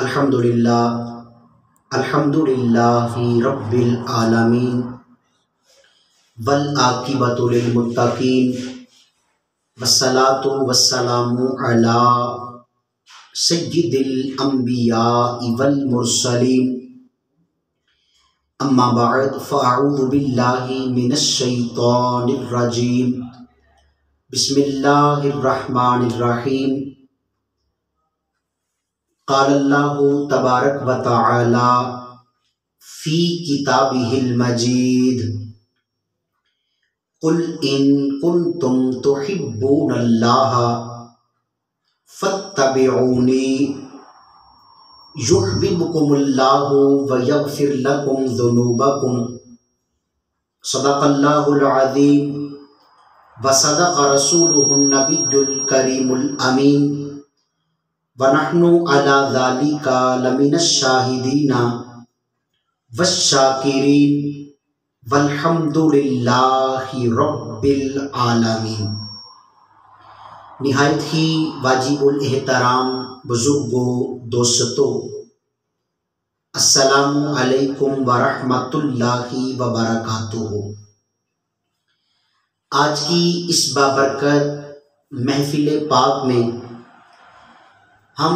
الحمدللہ رب العالمین والعاقبۃ للمتقین والصلاۃ والسلام علی سید الانبیاء والمرسلین اما بعد فاعوذ باللہ من الشیطان الرجیم بسم اللہ الرحمن الرحیم قال اللہ تبارک و تعالی فی کتابہ المجید قل ان کنتم تحبون اللہ فاتبعونی یحببکم اللہ ویغفر لکم ذنوبکم صدق اللہ العظیم وصدق رسولہ النبی الکریم الامین وَنَحْنُ عَلَى ذَلِكَ لَمِنَ الشَّاهِدِينَ وَالشَّاكِرِينَ وَالْحَمْدُ لِلَّهِ رَبِّ الْعَالَمِينَ۔ نہایت ہی واجب الاحترام بزرگوں دوستوں، السلام علیکم ورحمۃ اللہ وبرکاتہ۔ آج کی اس بابرکت محفل پاک میں ہم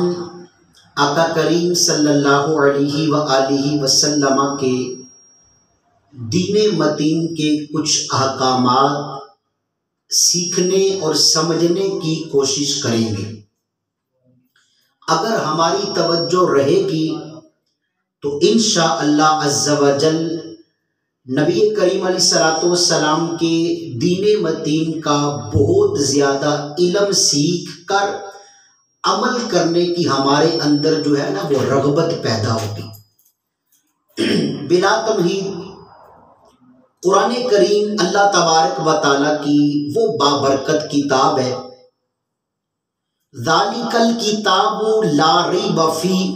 آقا کریم صلی اللہ علیہ وآلہ وسلم کے دین متین کے کچھ احکامات سیکھنے اور سمجھنے کی کوشش کریں گے۔ اگر ہماری توجہ رہے گی تو انشاءاللہ عز و جل نبی کریم علیہ السلام کے دین متین کا بہت زیادہ علم سیکھ کر عمل کرنے کی ہمارے اندر جو ہے نا وہ رغبت پیدا ہوگی۔ بلا تمہید قرآن کریم اللہ تبارک و تعالیٰ کی وہ بابرکت کتاب ہے، ذالک الکتاب لا ریب فیہ،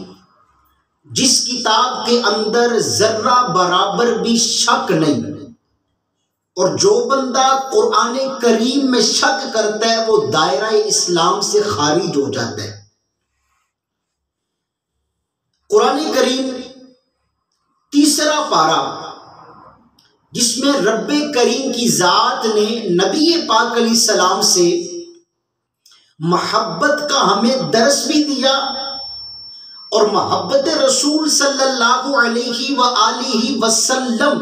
جس کتاب کے اندر ذرہ برابر بھی شک نہیں، اور جو بندہ قرآن کریم میں شک کرتا ہے وہ دائرہ اسلام سے خارج ہو جاتا ہے۔ قرآن کریم تیسرا پارہ جس میں رب کریم کی ذات نے نبی پاک علیہ السلام سے محبت کا ہمیں درس بھی دیا، اور محبت رسول صلی اللہ علیہ وآلہ وسلم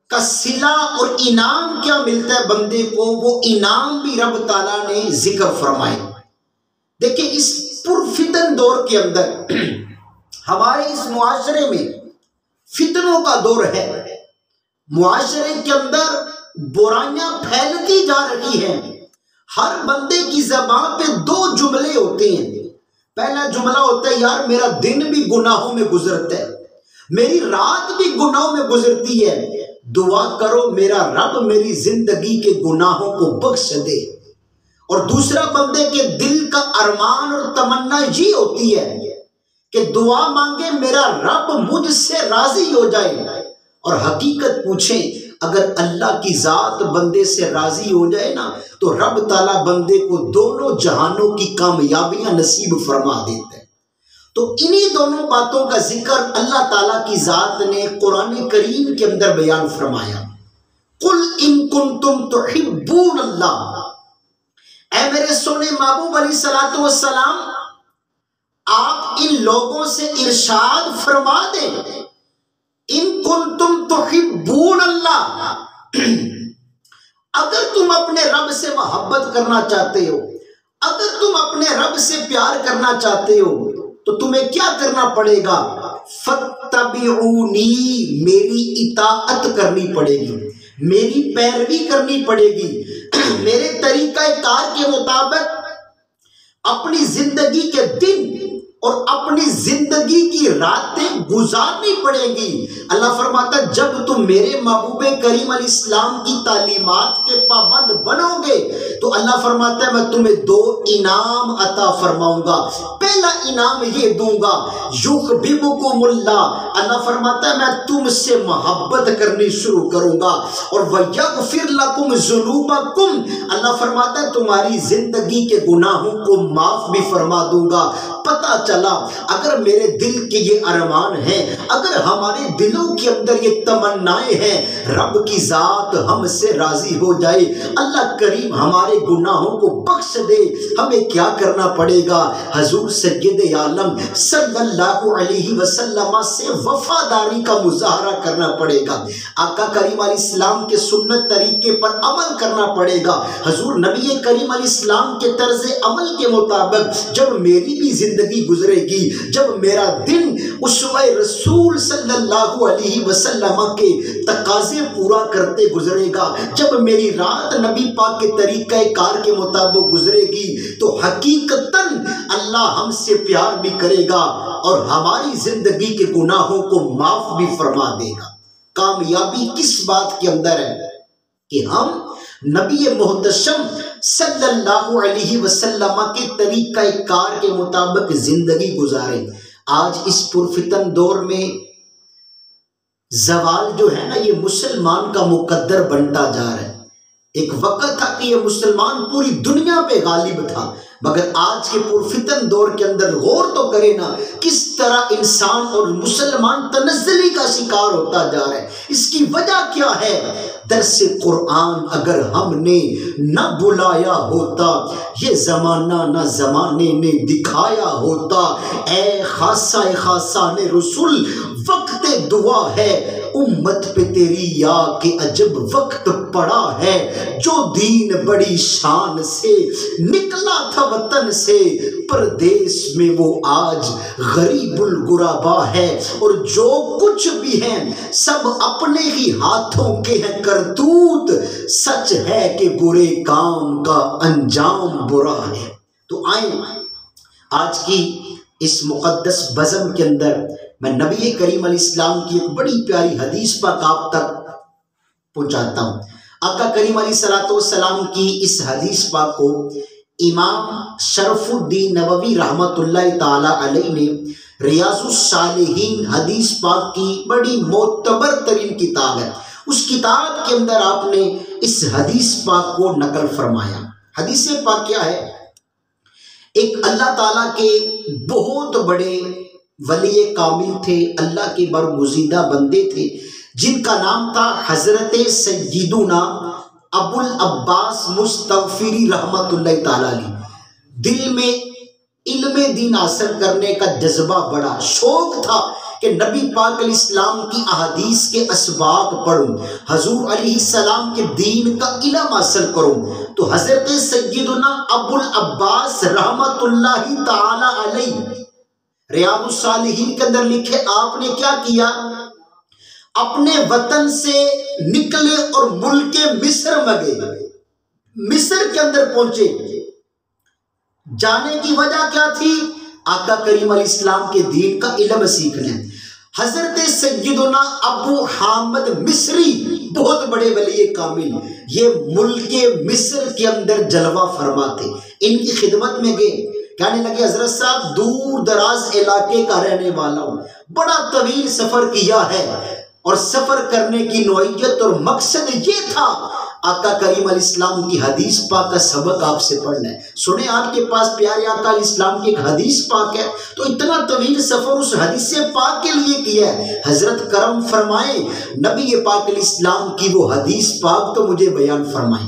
کا صلہ اور انعام کیا ملتا ہے بندے کو، وہ انعام بھی رب تعالیٰ نے ذکر فرمائے۔ دیکھیں اس پرفتن دور کے اندر ہمارے اس معاشرے میں فتنوں کا دور ہے، معاشرے کے اندر برائیاں پھیلتی جا رہی ہیں۔ ہر بندے کی زبان پہ دو جملے ہوتے ہیں۔ پہلا جملہ ہوتا ہے یار میرا دن بھی گناہوں میں گزرتا ہے، میری رات بھی گناہوں میں گزرتی ہے، دعا کرو میرا رب میری زندگی کے گناہوں کو بخش دے۔ اور دوسرا بندے کے دل کا ارمان اور تمنا یہ ہوتی ہے کہ دعا مانگے میرا رب مجھ سے راضی ہو جائے۔ اور حقیقت پوچھیں اگر اللہ کی ذات بندے سے راضی ہو جائے نا تو رب تعالیٰ بندے کو دونوں جہانوں کی کامیابیاں نصیب فرما دیتا ہے۔ تو انہی دونوں باتوں کا ذکر اللہ تعالیٰ کی ذات نے قرآن کریم کے اندر بیان فرمایا۔ قل ان کنتم تحبون اللہ، اے میرے سونے محبوب علیہ السلام آپ ان لوگوں سے ارشاد فرما دیں، ان کنتم تحبون اللہ، اگر تم اپنے رب سے محبت کرنا چاہتے ہو، اگر تم اپنے رب سے پیار کرنا چاہتے ہو تو تمہیں کیا کرنا پڑے گا؟ فَاتَّبِعُونِی، میری اطاعت کرنی پڑے گی، میری پیروی کرنی پڑے گی، میرے طریقہ کار کے مطابق اپنی زندگی کے دن اور اپنی زندگی کی راتیں گزارنی پڑے گی۔ اللہ فرماتا ہے جب تم میرے محبوب کریم علیہ السلام کی تعلیمات کے پابند بنو گے تو اللہ فرماتا ہے میں تمہیں 2 انعام عطا فرماؤں گا۔ پہلا انعام یہ دوں گا، یحببکم اللہ، اللہ فرماتا ہے میں تم سے محبت کرنی شروع کروں گا، اور ویغفر لکم ذنوبکم، اللہ فرماتا ہے تمہاری زندگی کے گناہوں کو معاف بھی فرما دوں گا۔ پتہ چلا اگر میرے دل کے یہ ارمان ہیں، اگر ہمارے دلوں کے اندر یہ تمنائیں ہیں، رب کی ذات ہم سے راضی ہو جائے، اللہ کریم ہمارے گناہوں کو بخش دے، ہمیں کیا کرنا پڑے گا؟ حضور سید عالم صلی اللہ علیہ وسلم سے وفاداری کا مظاہرہ کرنا پڑے گا، آقا کریم علیہ السلام کے سنت طریقے پر عمل کرنا پڑے گا، حضور نبی کریم علیہ السلام کے طرز عمل کے مطابق جب میری بھی زندگی گزرے گی، جب میرا دن اسوہ رسول صلی اللہ علیہ وسلم کے تقاضے پورا کرتے گزرے گا، جب میری رات نبی پاک کے طریقہ کار کے مطابق گزرے گی تو حقیقتاً اللہ ہم سے پیار بھی کرے گا اور ہماری زندگی کے گناہوں کو معاف بھی فرما دے گا۔ کامیابی کس بات کے اندر ہے کہ ہم نبی محتشم صلی اللہ علیہ وسلم کے طریقہ کار کے مطابق زندگی گزاریں۔ آج اس پرفتن دور میں زوال جو ہے نا یہ مسلمان کا مقدر بنتا جا رہا ہے۔ ایک وقت تھا کہ یہ مسلمان پوری دنیا پہ غالب تھا، مگر آج کے پرفتن دور کے اندر غور تو کرے نا کس طرح انسان اور مسلمان تنزلی کا شکار ہوتا جا رہا ہے۔ اس کی وجہ کیا ہے؟ درس قرآن اگر ہم نے نہ بلایا ہوتا، یہ زمانہ نہ زمانے نے دکھایا ہوتا، اے خاصہ خاصان رسول وقت دعا ہے امت پہ تیری یا کہ عجب وقت پڑا ہے، جو دین بڑی شان سے نکلا تھا وطن سے، پردیس میں وہ آج غریب الغربا ہے، اور جو کچھ بھی ہیں سب اپنے ہی ہاتھوں کے ہیں کرتوت، سچ ہے کہ برے کام کا انجام برا ہے۔ تو آئیں آج کی اس مقدس بزم کے اندر میں نبی کریم علیہ السلام کی ایک بڑی پیاری حدیث پاک آپ تک پہنچاتا ہوں۔ آقا کریم علیہ السلام کی اس حدیث پاک کو امام شرف الدین نووی رحمۃ اللہ تعالی علیہ نے ریاض الصالحین حدیث پاک کی بڑی معتبر ترین کتاب ہے، اس کتاب کے اندر آپ نے اس حدیث پاک کو نقل فرمایا۔ حدیث پاک کیا ہے؟ ایک اللہ تعالیٰ کے بہت بڑے ولی کامل تھے، اللہ کے برگزیدہ بندے تھے، جن کا نام تھا حضرت سیدنا ابو العباس مستغفری رحمت اللہ تعالیٰ علیہ۔ دل میں علم دین حاصل کرنے کا جذبہ بڑا، شوق تھا کہ نبی پاک علیہ السلام کی احادیث کے اسباق پڑھوں، حضور علیہ السلام کے دین کا علم حاصل کروں۔ تو حضرت سیدنا ابو العباس رحمت اللہ تعالی علیہ ریاض الصالحین کے اندر لکھے آپ نے کیا کیا؟ اپنے وطن سے نکلے اور ملک مصر میں گئے، مصر کے اندر پہنچے۔ جانے کی وجہ کیا تھی؟ آقا کریم علیہ السلام کے دین کا علم سیکھنے۔ حضرت سیدنا ابو حامد مصری بہت بڑے ولی کامل، یہ ملک مصر کے اندر جلوہ فرماتے، ان کی خدمت میں گئے، کہنے لگے حضرت صاحب دور دراز علاقے کا رہنے والا ہوں، بڑا طویل سفر کیا ہے، اور سفر کرنے کی نوعیت اور مقصد یہ تھا آقا کریم علیہ السلام کی حدیث پاک کا سبق آپ سے پڑھنا ہے۔ سنیں آپ کے پاس پیارے آقا علیہ السلام کی ایک حدیث پاک ہے، تو اتنا طویل سفر اس حدیث پاک کے لیے کیا ہے، حضرت کرم فرمائیں نبی پاک علیہ السلام کی وہ حدیث پاک تو مجھے بیان فرمائیں۔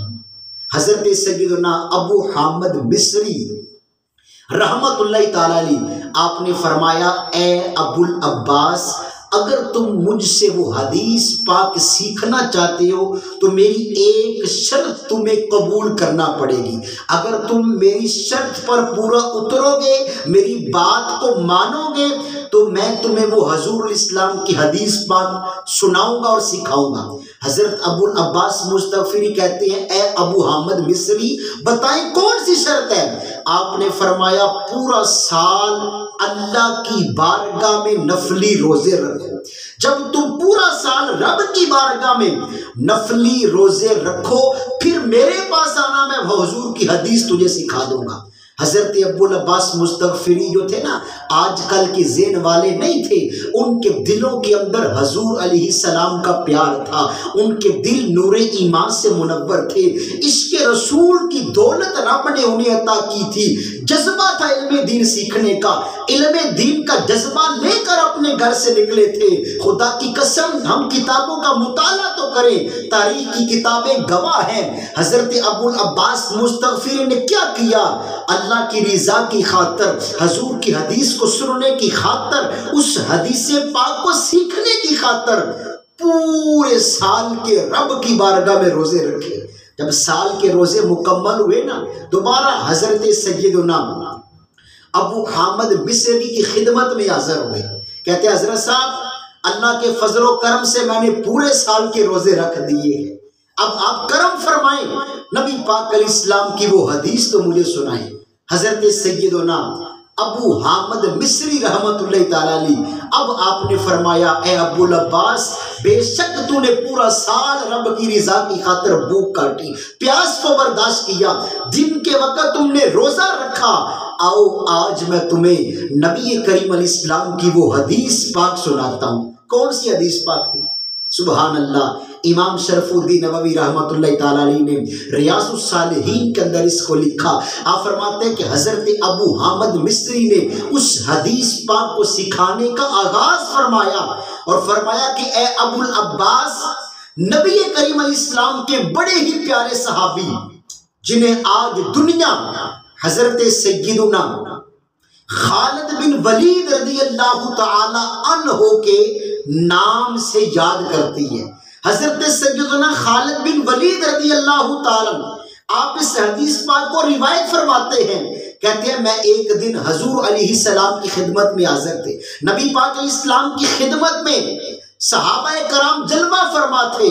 حضرت سیدنا ابو حامد مصری رحمت اللہ تعالی علیہ آپ نے فرمایا، اے ابو العباس اگر تم مجھ سے وہ حدیث پاک سیکھنا چاہتے ہو تو میری ایک شرط تمہیں قبول کرنا پڑے گی. اگر تم میری شرط پر پورا اترو گے، میری بات کو مانو گے، تو میں تمہیں وہ حضور الاسلام کی حدیث پاک سناؤں گا اور سکھاؤں گا. حضرت ابو العباس مستغفری کہتے ہیں اے ابو حامد مصری بتائیں کون سی شرط ہے؟ آپ نے فرمایا پورا سال اللہ کی بارگاہ میں نفلی روزے رکھو. جب تم پورا سال رب کی بارگاہ میں نفلی روزے رکھو پھر میرے پاس آنا، میں حضور کی حدیث تجھے سکھا دوں گا. حضرت ابو العباس مستغفری جو تھے نا، آج کل کے ذہن والے نہیں تھے، ان کے دلوں کے اندر حضور علیہ السلام کا پیار تھا، ان کے دل نور ایمان سے منور تھے. عشق رسول کی دولت رب نے انہیں عطا کی تھی. جذبہ تھا علم دین سیکھنے کا، علم دین کا جذبہ لے کر اپنے گھر سے نکلے تھے. خدا کی قسم ہم کتابوں کا مطالعہ تو کریں، تاریخ کی کتابیں گواہ ہیں. حضرت ابو العباس مستغفری نے کیا کیا؟ اللہ کی رضا کی خاطر، حضور کی حدیث کو سننے کی خاطر، اس حدیث پاک کو سیکھنے کی خاطر پورے سال کے رب کی بارگاہ میں روزے رکھے. جب سال کے روزے مکمل ہوئے نا، دوبارہ حضرت سیدنا ابو حامد مصری کی خدمت میں حاضر ہوئے. کہتے ہیں حضرت صاحب اللہ کے فضل و کرم سے میں نے پورے سال کے روزے رکھ دیے ہیں، اب آپ کرم فرمائیں، نبی پاک علیہ السلام کی وہ حدیث تو مجھے سنائیں. حضرت سیدنا ابو حامد مصری رحمت اللہ تعالیٰ علیہ اب آپ نے فرمایا اے ابو العباس بے شک تو نے پورا سال رب کی رضا کی خاطر بھوک کاٹی، پیاس کو برداشت کیا، دن کے وقت تم نے روزہ رکھا. آؤ آج میں تمہیں نبی کریم علیہ السلام کی وہ حدیث پاک سناتا ہوں. کون سی حدیث پاک تھی؟ سبحان اللہ. امام شرف الدین نووی رحمت اللہ تعالیٰ علیہ نے ریاض الصالحین کے اندر اس کو لکھا. آپ فرماتے ہیں کہ حضرت ابو حامد مصری نے اس حدیث پاک کو سکھانے کا آغاز فرمایا اور فرمایا کہ اے ابو العباس، نبی کریم علیہ السلام کے بڑے ہی پیارے صحابی جنہیں آج دنیا حضرت سیدنا خالد بن ولید رضی اللہ تعالی عنہ کے نام سے یاد کرتی ہے. حضرت سیدنا خالد بن ولید رضی اللہ تعالی آپ اس حدیث پاک کو روایت فرماتے ہیں. کہتے ہیں میں ایک دن حضور علیہ السلام کی خدمت میں حاضر تھے. نبی پاک علیہ السلام کی خدمت میں صحابہ کرام جلوہ فرما تھے.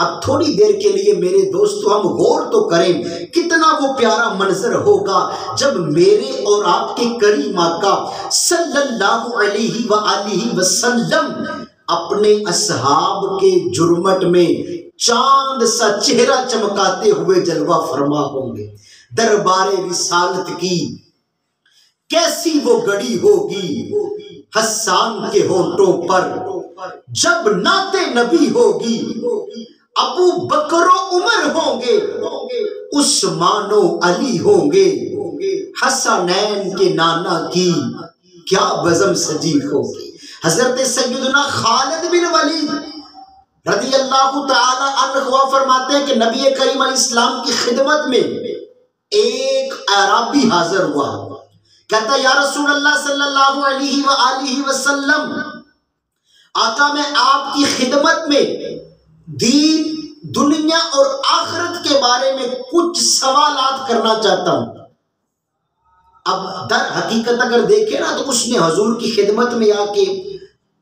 اب تھوڑی دیر کے لیے میرے دوستو ہم غور تو کریں کتنا وہ پیارا منظر ہوگا جب میرے اور آپ کے کریم آقا صلی اللہ علیہ وآلہ وسلم اپنے اصحاب کے جرمٹ میں چاند سا چہرہ چمکاتے ہوئے جلوہ فرما ہوں گے. دربار رسالت کی کیسی وہ گڑی ہوگی حسان کے ہونٹوں پر، جب نعت نبی ہوگی ابو بکر و عمر ہوں گے، عثمان و علی ہوں گے، حسنین کے نانا کی کیا بزم سجی ہوگی. حضرت سیدنا خالد بن ولید رضی اللہ تعالی عنہ فرماتے ہیں کہ نبی کریم علیہ السلام کی خدمت میں ایک اعرابی حاضر ہوا. کہتا یا رسول اللہ صلی اللہ علیہ وآلہ وسلم، آقا میں آپ کی خدمت میں دین، دنیا اور آخرت کے بارے میں کچھ سوالات کرنا چاہتا ہوں. اب در حقیقت اگر دیکھیں نا تو اس نے حضور کی خدمت میں آ کے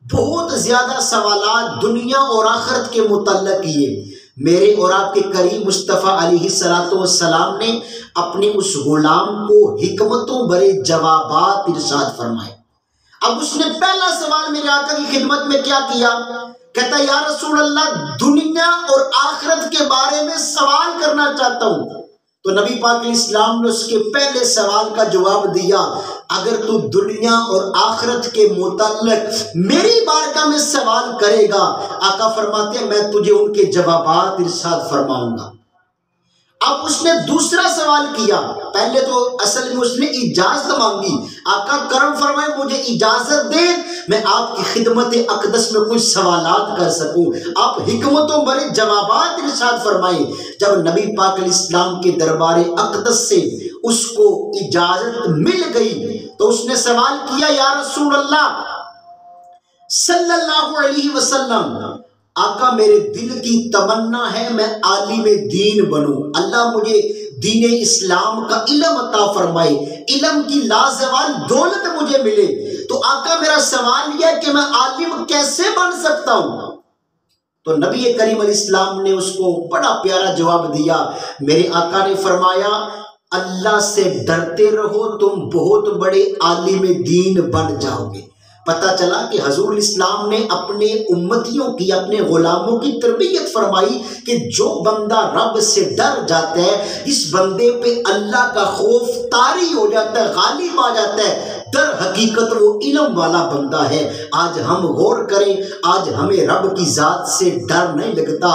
بہت زیادہ سوالات دنیا اور آخرت کے متعلق کیے. میرے اور آپ کے کریم مصطفیٰ علیہ السلام نے اپنے اس غلام کو حکمتوں بھرے جوابات ارشاد فرمائے. اب اس نے پہلا سوال میرے آقا کی خدمت میں کیا کیا؟ کہتا یا رسول اللہ دنیا اور آخرت کے بارے میں سوال کرنا چاہتا ہوں. تو نبی پاک علیہ السلام نے اس کے پہلے سوال کا جواب دیا، اگر تو دنیا اور آخرت کے متعلق میری بارگاہ میں سوال کرے گا، آقا فرماتے ہیں میں تجھے ان کے جوابات ارشاد فرماؤں گا. اب اس نے دوسرا سوال کیا. پہلے تو اصل میں اس نے اجازت مانگی، آقا کرم فرمائے مجھے اجازت دیں میں آپ کی خدمت اقدس میں کچھ سوالات کر سکوں، آپ حکمتوں بھرے جوابات ارشاد فرمائیں. جب نبی پاک علیہ السلام کے دربار اقدس سے اس کو اجازت مل گئی تو اس نے سوال کیا یا رسول اللہ صلی اللہ علیہ وسلم، آقا میرے دل کی تمنا ہے میں عالم دین بنوں، اللہ مجھے دین اسلام کا علم عطا فرمائے، علم کی لازوال دولت مجھے ملے۔ تو آقا میرا سوال یہ ہے کہ میں عالم کیسے بن سکتا ہوں؟ تو نبی کریم علیہ السلام نے اس کو بڑا پیارا جواب دیا۔ میرے آقا نے فرمایا اللہ سے ڈرتے رہو، تم بہت بڑے عالم دین بن جاؤ گے۔ پتہ چلا کہ حضور اسلام نے اپنے امتیوں کی، اپنے غلاموں کی تربیت فرمائی کہ جو بندہ رب سے ڈر جاتا ہے، اس بندے پہ اللہ کا خوف طاری ہو جاتا ہے، غالب آ جاتا ہے، در حقیقت وہ علم والا بندہ ہے۔ آج ہم غور کریں، آج ہمیں رب کی ذات سے ڈر نہیں لگتا،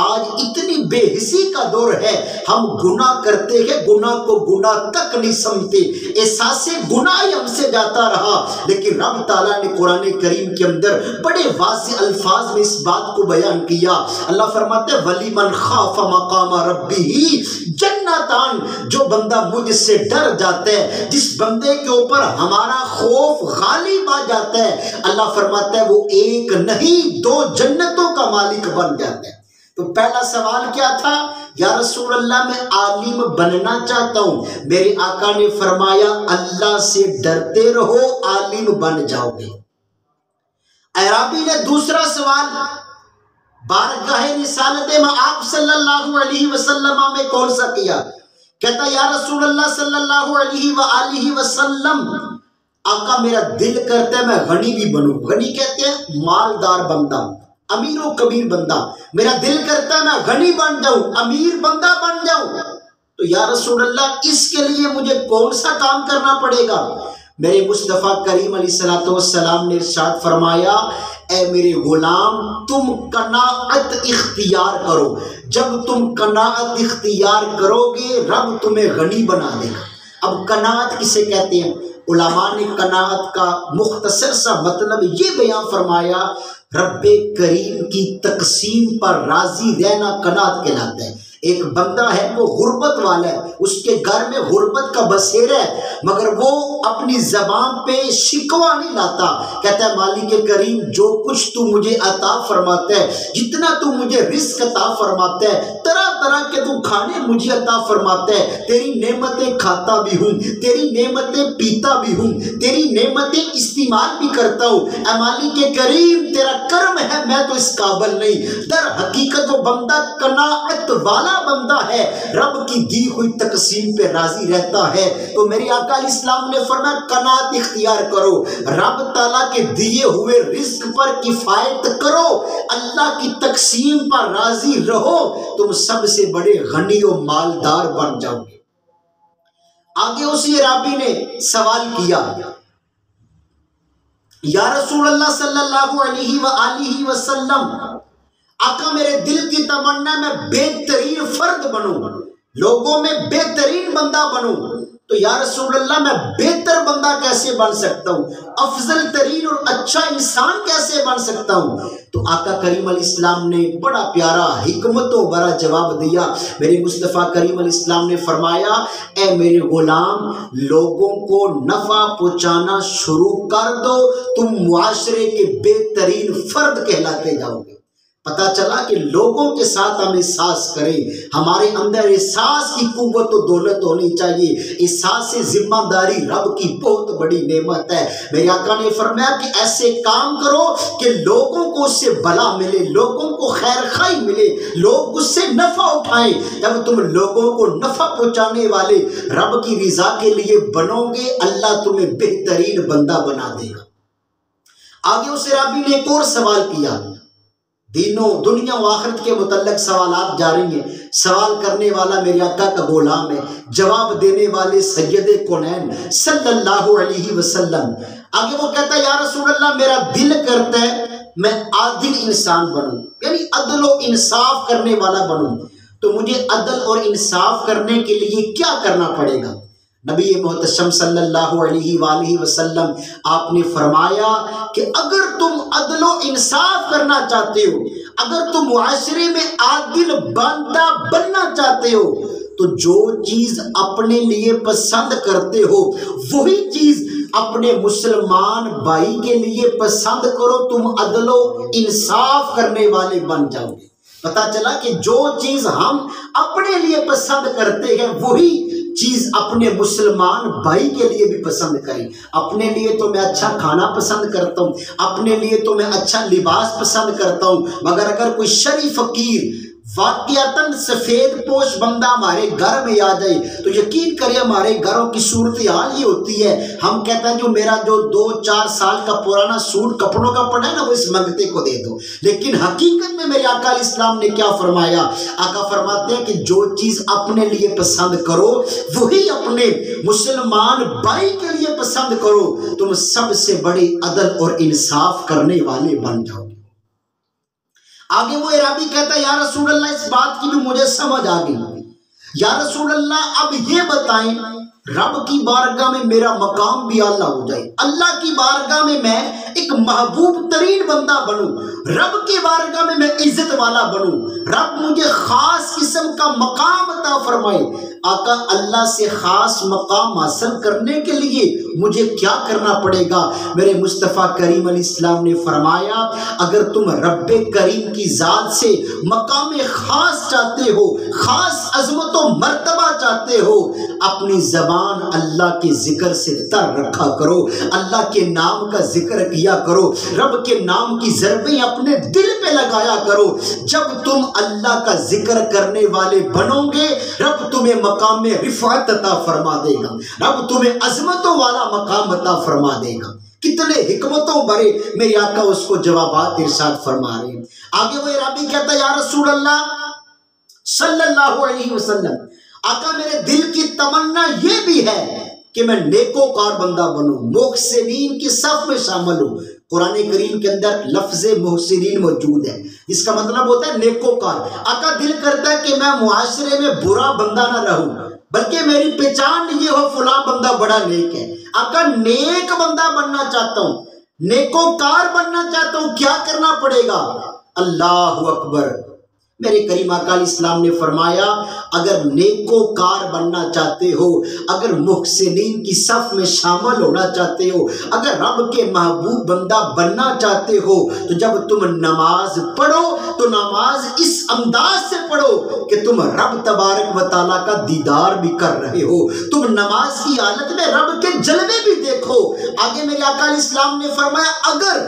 آج اتنی بے حسی کا دور ہے، ہم گناہ کرتے ہیں، گناہ کو گناہ تک نہیں سمجھتے، احساس گناہ ہی ہم سے جاتا رہا۔ لیکن رب تعالیٰ نے قرآن کریم کے اندر بڑے واضح الفاظ میں اس بات کو بیان کیا۔ اللہ فرماتے ہیں وَلِمَنْ خَافَ مَقَامَ رَبِّهِ جَنَّتَانِ، جو بندہ مجھ سے ڈر جاتا ہے، جس بندے کے اوپر ہمارا خوف غالب آ جاتا ہے، اللہ فرماتا ہے وہ ایک نہیں دو جنتوں کا مالک بن جاتا ہے۔ تو پہلا سوال کیا تھا؟ یا رسول اللہ میں عالم بننا چاہتا ہوں۔ میرے آقا نے فرمایا اللہ سے ڈرتے رہو، عالم بن جاؤ گے۔ اعرابی نے دوسرا سوال بارگاہ رسالت آپ صلی اللہ علیہ وسلم میں کون سا کیا؟ کہتا یا رسول اللہ صلی اللہ علیہ وآلہ وسلم، آقا میرا دل کرتا ہے میں غنی بھی بنوں۔ غنی کہتے ہیں مالدار بندہ، امیر و کبیر بندہ، میرا دل کرتا ہے میں غنی بن جاؤں، امیر بندہ بن جاؤں۔ تو یا رسول اللہ اس کے لیے مجھے کون سا کام کرنا پڑے گا؟ میرے مصطفیٰ کریم علیہ السلام نے ارشاد فرمایا اے میرے غلام تم قناعت اختیار کرو، جب تم قناعت اختیار کرو گے رب تمہیں غنی بنا دے گا۔ اب قناعت کسے کہتے ہیں؟ علماء نے قناعت کا مختصر سا مطلب یہ بیان فرمایا، رب کریم کی تقسیم پر راضی رہنا قناعت کہلاتا ہے۔ ایک بندہ ہے وہ غربت والا ہے، اس کے گھر میں غربت کا بسیرا ہے، مگر وہ اپنی زبان پہ شکوہ نہیں لاتا، کہتا ہے مالک کریم جو کچھ تو مجھے عطا فرماتا ہے، جتنا تو مجھے رزق عطا فرماتا ہے، طرح طرح کے تو کھانے مجھے عطا فرماتا ہے، تیری نعمتیں کھاتا بھی ہوں، تیری نعمتیں پیتا بھی ہوں، تیری نعمتیں استعمال بھی کرتا ہوں، اے مالک کریم تیرا کرم ہے، میں تو اس قابل نہیں۔ در حقیقت وہ بندہ قناعت والا بندہ ہے، رب کی دی ہوئی تقسیم پہ راضی رہتا ہے۔ تو میری آقا علیہ السلام نے فرمایا قناعت اختیار کرو، رب تعالیٰ کے دیے ہوئے رزق پر کفایت کرو، اللہ کی تقسیم پر راضی رہو، تم سب سے بڑے غنی و مالدار بن جاؤ گے۔ آگے اسی عرابی نے سوال کیا یا رسول اللہ صلی اللہ علیہ وآلہ وسلم، آقا میرے دل کی تمنا میں بہترین فرد بنوں، لوگوں میں بہترین بندہ بنوں۔ تو یا رسول اللہ میں بہتر بندہ کیسے بن سکتا ہوں، افضل ترین اور اچھا انسان کیسے بن سکتا ہوں؟ تو آقا کریم علیہ السلام نے بڑا پیارا حکمتوں بھرا جواب دیا۔ میرے مصطفیٰ کریم علیہ السلام نے فرمایا اے میرے غلام لوگوں کو نفع پہنچانا شروع کر دو، تم معاشرے کے بہترین فرد کہلاتے جاؤ گے۔ پتہ چلا کہ لوگوں کے ساتھ ہم احساس کریں، ہمارے اندر احساس کی قوت و دولت ہونی چاہیے۔ احساس ذمہ داری رب کی بہت بڑی نعمت ہے۔ میرے آقا نے فرمایا کہ ایسے کام کرو کہ لوگوں کو اس سے بھلا ملے، لوگوں کو خیر خواہی ملے، لوگ اس سے نفع اٹھائیں۔ جب تم لوگوں کو نفع پہنچانے والے رب کی رضا کے لیے بنو گے، اللہ تمہیں بہترین بندہ بنا دے گا۔ آگے اس رابی نے ایک اور سوال کیا، دینوں دنیا و آخرت کے متعلق سوالات جاری ہیں۔ سوال کرنے والا میرے آقا کا غلام ہے، جواب دینے والے سید کونین صلی اللہ علیہ وسلم۔ آگے وہ کہتا ہے یا رسول اللہ میرا دل کرتا ہے میں عادل انسان بنوں، یعنی عدل و انصاف کرنے والا بنوں، تو مجھے عدل اور انصاف کرنے کے لیے کیا کرنا پڑے گا؟ نبی محتشم صلی اللہ علیہ وآلہ وسلم آپ نے فرمایا کہ اگر تم عدل و انصاف کرنا چاہتے ہو، اگر تم معاشرے میں عادل بندہ بننا چاہتے ہو، تو جو چیز اپنے لیے پسند کرتے ہو وہی چیز اپنے مسلمان بھائی کے لیے پسند کرو، تم عدل و انصاف کرنے والے بن جاؤ گے۔ پتا چلا کہ جو چیز ہم اپنے لیے پسند کرتے ہیں وہی چیز اپنے مسلمان بھائی کے لیے بھی پسند کریں۔ اپنے لیے تو میں اچھا کھانا پسند کرتا ہوں، اپنے لیے تو میں اچھا لباس پسند کرتا ہوں، مگر اگر کوئی شرعی فقیر واقعتاً سفید پوش بندہ ہمارے گھر میں آ جائے تو یقین کرے ہمارے گھروں کی صورتحال یہ ہوتی ہے، ہم کہتے ہیں جو میرا جو 2-4 سال کا پرانا سوٹ کپڑوں کا پڑا ہے نا وہ اس منگتے کو دے دو۔ لیکن حقیقت میں میرے آقا علیہ السلام نے کیا فرمایا؟ آقا فرماتے ہیں کہ جو چیز اپنے لیے پسند کرو وہی اپنے مسلمان بھائی کے لیے پسند کرو، تم سب سے بڑے عدل اور انصاف کرنے والے بن جاؤ گے۔ آگے وہ عرابی کہتا ہے یا رسول اللہ اس بات کی بھی مجھے سمجھ آ گئی، یا رسول اللہ اب یہ بتائیں رب کی بارگاہ میں میرا مقام بھی اعلیٰ ہو جائے، اللہ کی بارگاہ میں میں ایک محبوب ترین بندہ بنوں، رب کی بارگاہ میں میں عزت والا بنوں، رب مجھے خاص قسم کا مقام عطا فرمائے۔ آقا اللہ سے خاص مقام حاصل کرنے کے لیے مجھے کیا کرنا پڑے گا؟ میرے مصطفیٰ کریم علیہ السلام نے فرمایا اگر تم رب کریم کی ذات سے مقام خاص چاہتے ہو، خاص عظمت و مرتبہ چاہتے ہو، اپنی زبان اللہ کے ذکر سے تر رکھا کرو، اللہ کے نام کا ذکر کیا کرو، رب کے نام کی ضربیں اپنے دل پہ لگایا کرو۔ جب تم اللہ کا ذکر کرنے والے بنو گے رب تمہیں مقام رفعت عطا فرما دے گا، رب تمہیں عظمتوں والا مقام عطا فرما دے گا۔ کتنے حکمتوں بھرے میرے آقا اس کو جوابات ارشاد فرما رہے ہیں۔ آگے وہ عرابی کہتا ہے یا رسول اللہ صلی اللہ علیہ وسلم آقا میرے دل کی تمنا یہ بھی ہے کہ میں نیکوکار بندہ بنوں، محسنین کی صف میں شامل ہوں۔ قرآن کریم کے اندر لفظ محسنین موجود ہے، اس کا مطلب ہوتا ہے نیکوکار۔ آقا دل کرتا ہے کہ میں معاشرے میں برا بندہ نہ رہوں بلکہ میری پہچان یہ ہو فلاں بندہ بڑا نیک ہے۔ آقا نیک بندہ بننا چاہتا ہوں، نیکوکار بننا چاہتا ہوں، کیا کرنا پڑے گا؟ اللہ اکبر۔ میرے کریم آقا علیہ السلام نے فرمایا اگر نیکوکار بننا چاہتے ہو، اگر محسنین کی صف میں شامل ہونا چاہتے ہو، اگر رب کے محبوب بندہ بننا چاہتے ہو تو جب تم نماز پڑھو تو نماز اس انداز سے پڑھو کہ تم رب تبارک و تعالیٰ کا دیدار بھی کر رہے ہو، تم نماز کی حالت میں رب کے جلوے بھی دیکھو۔ آگے میرے آقا علیہ السلام نے فرمایا اگر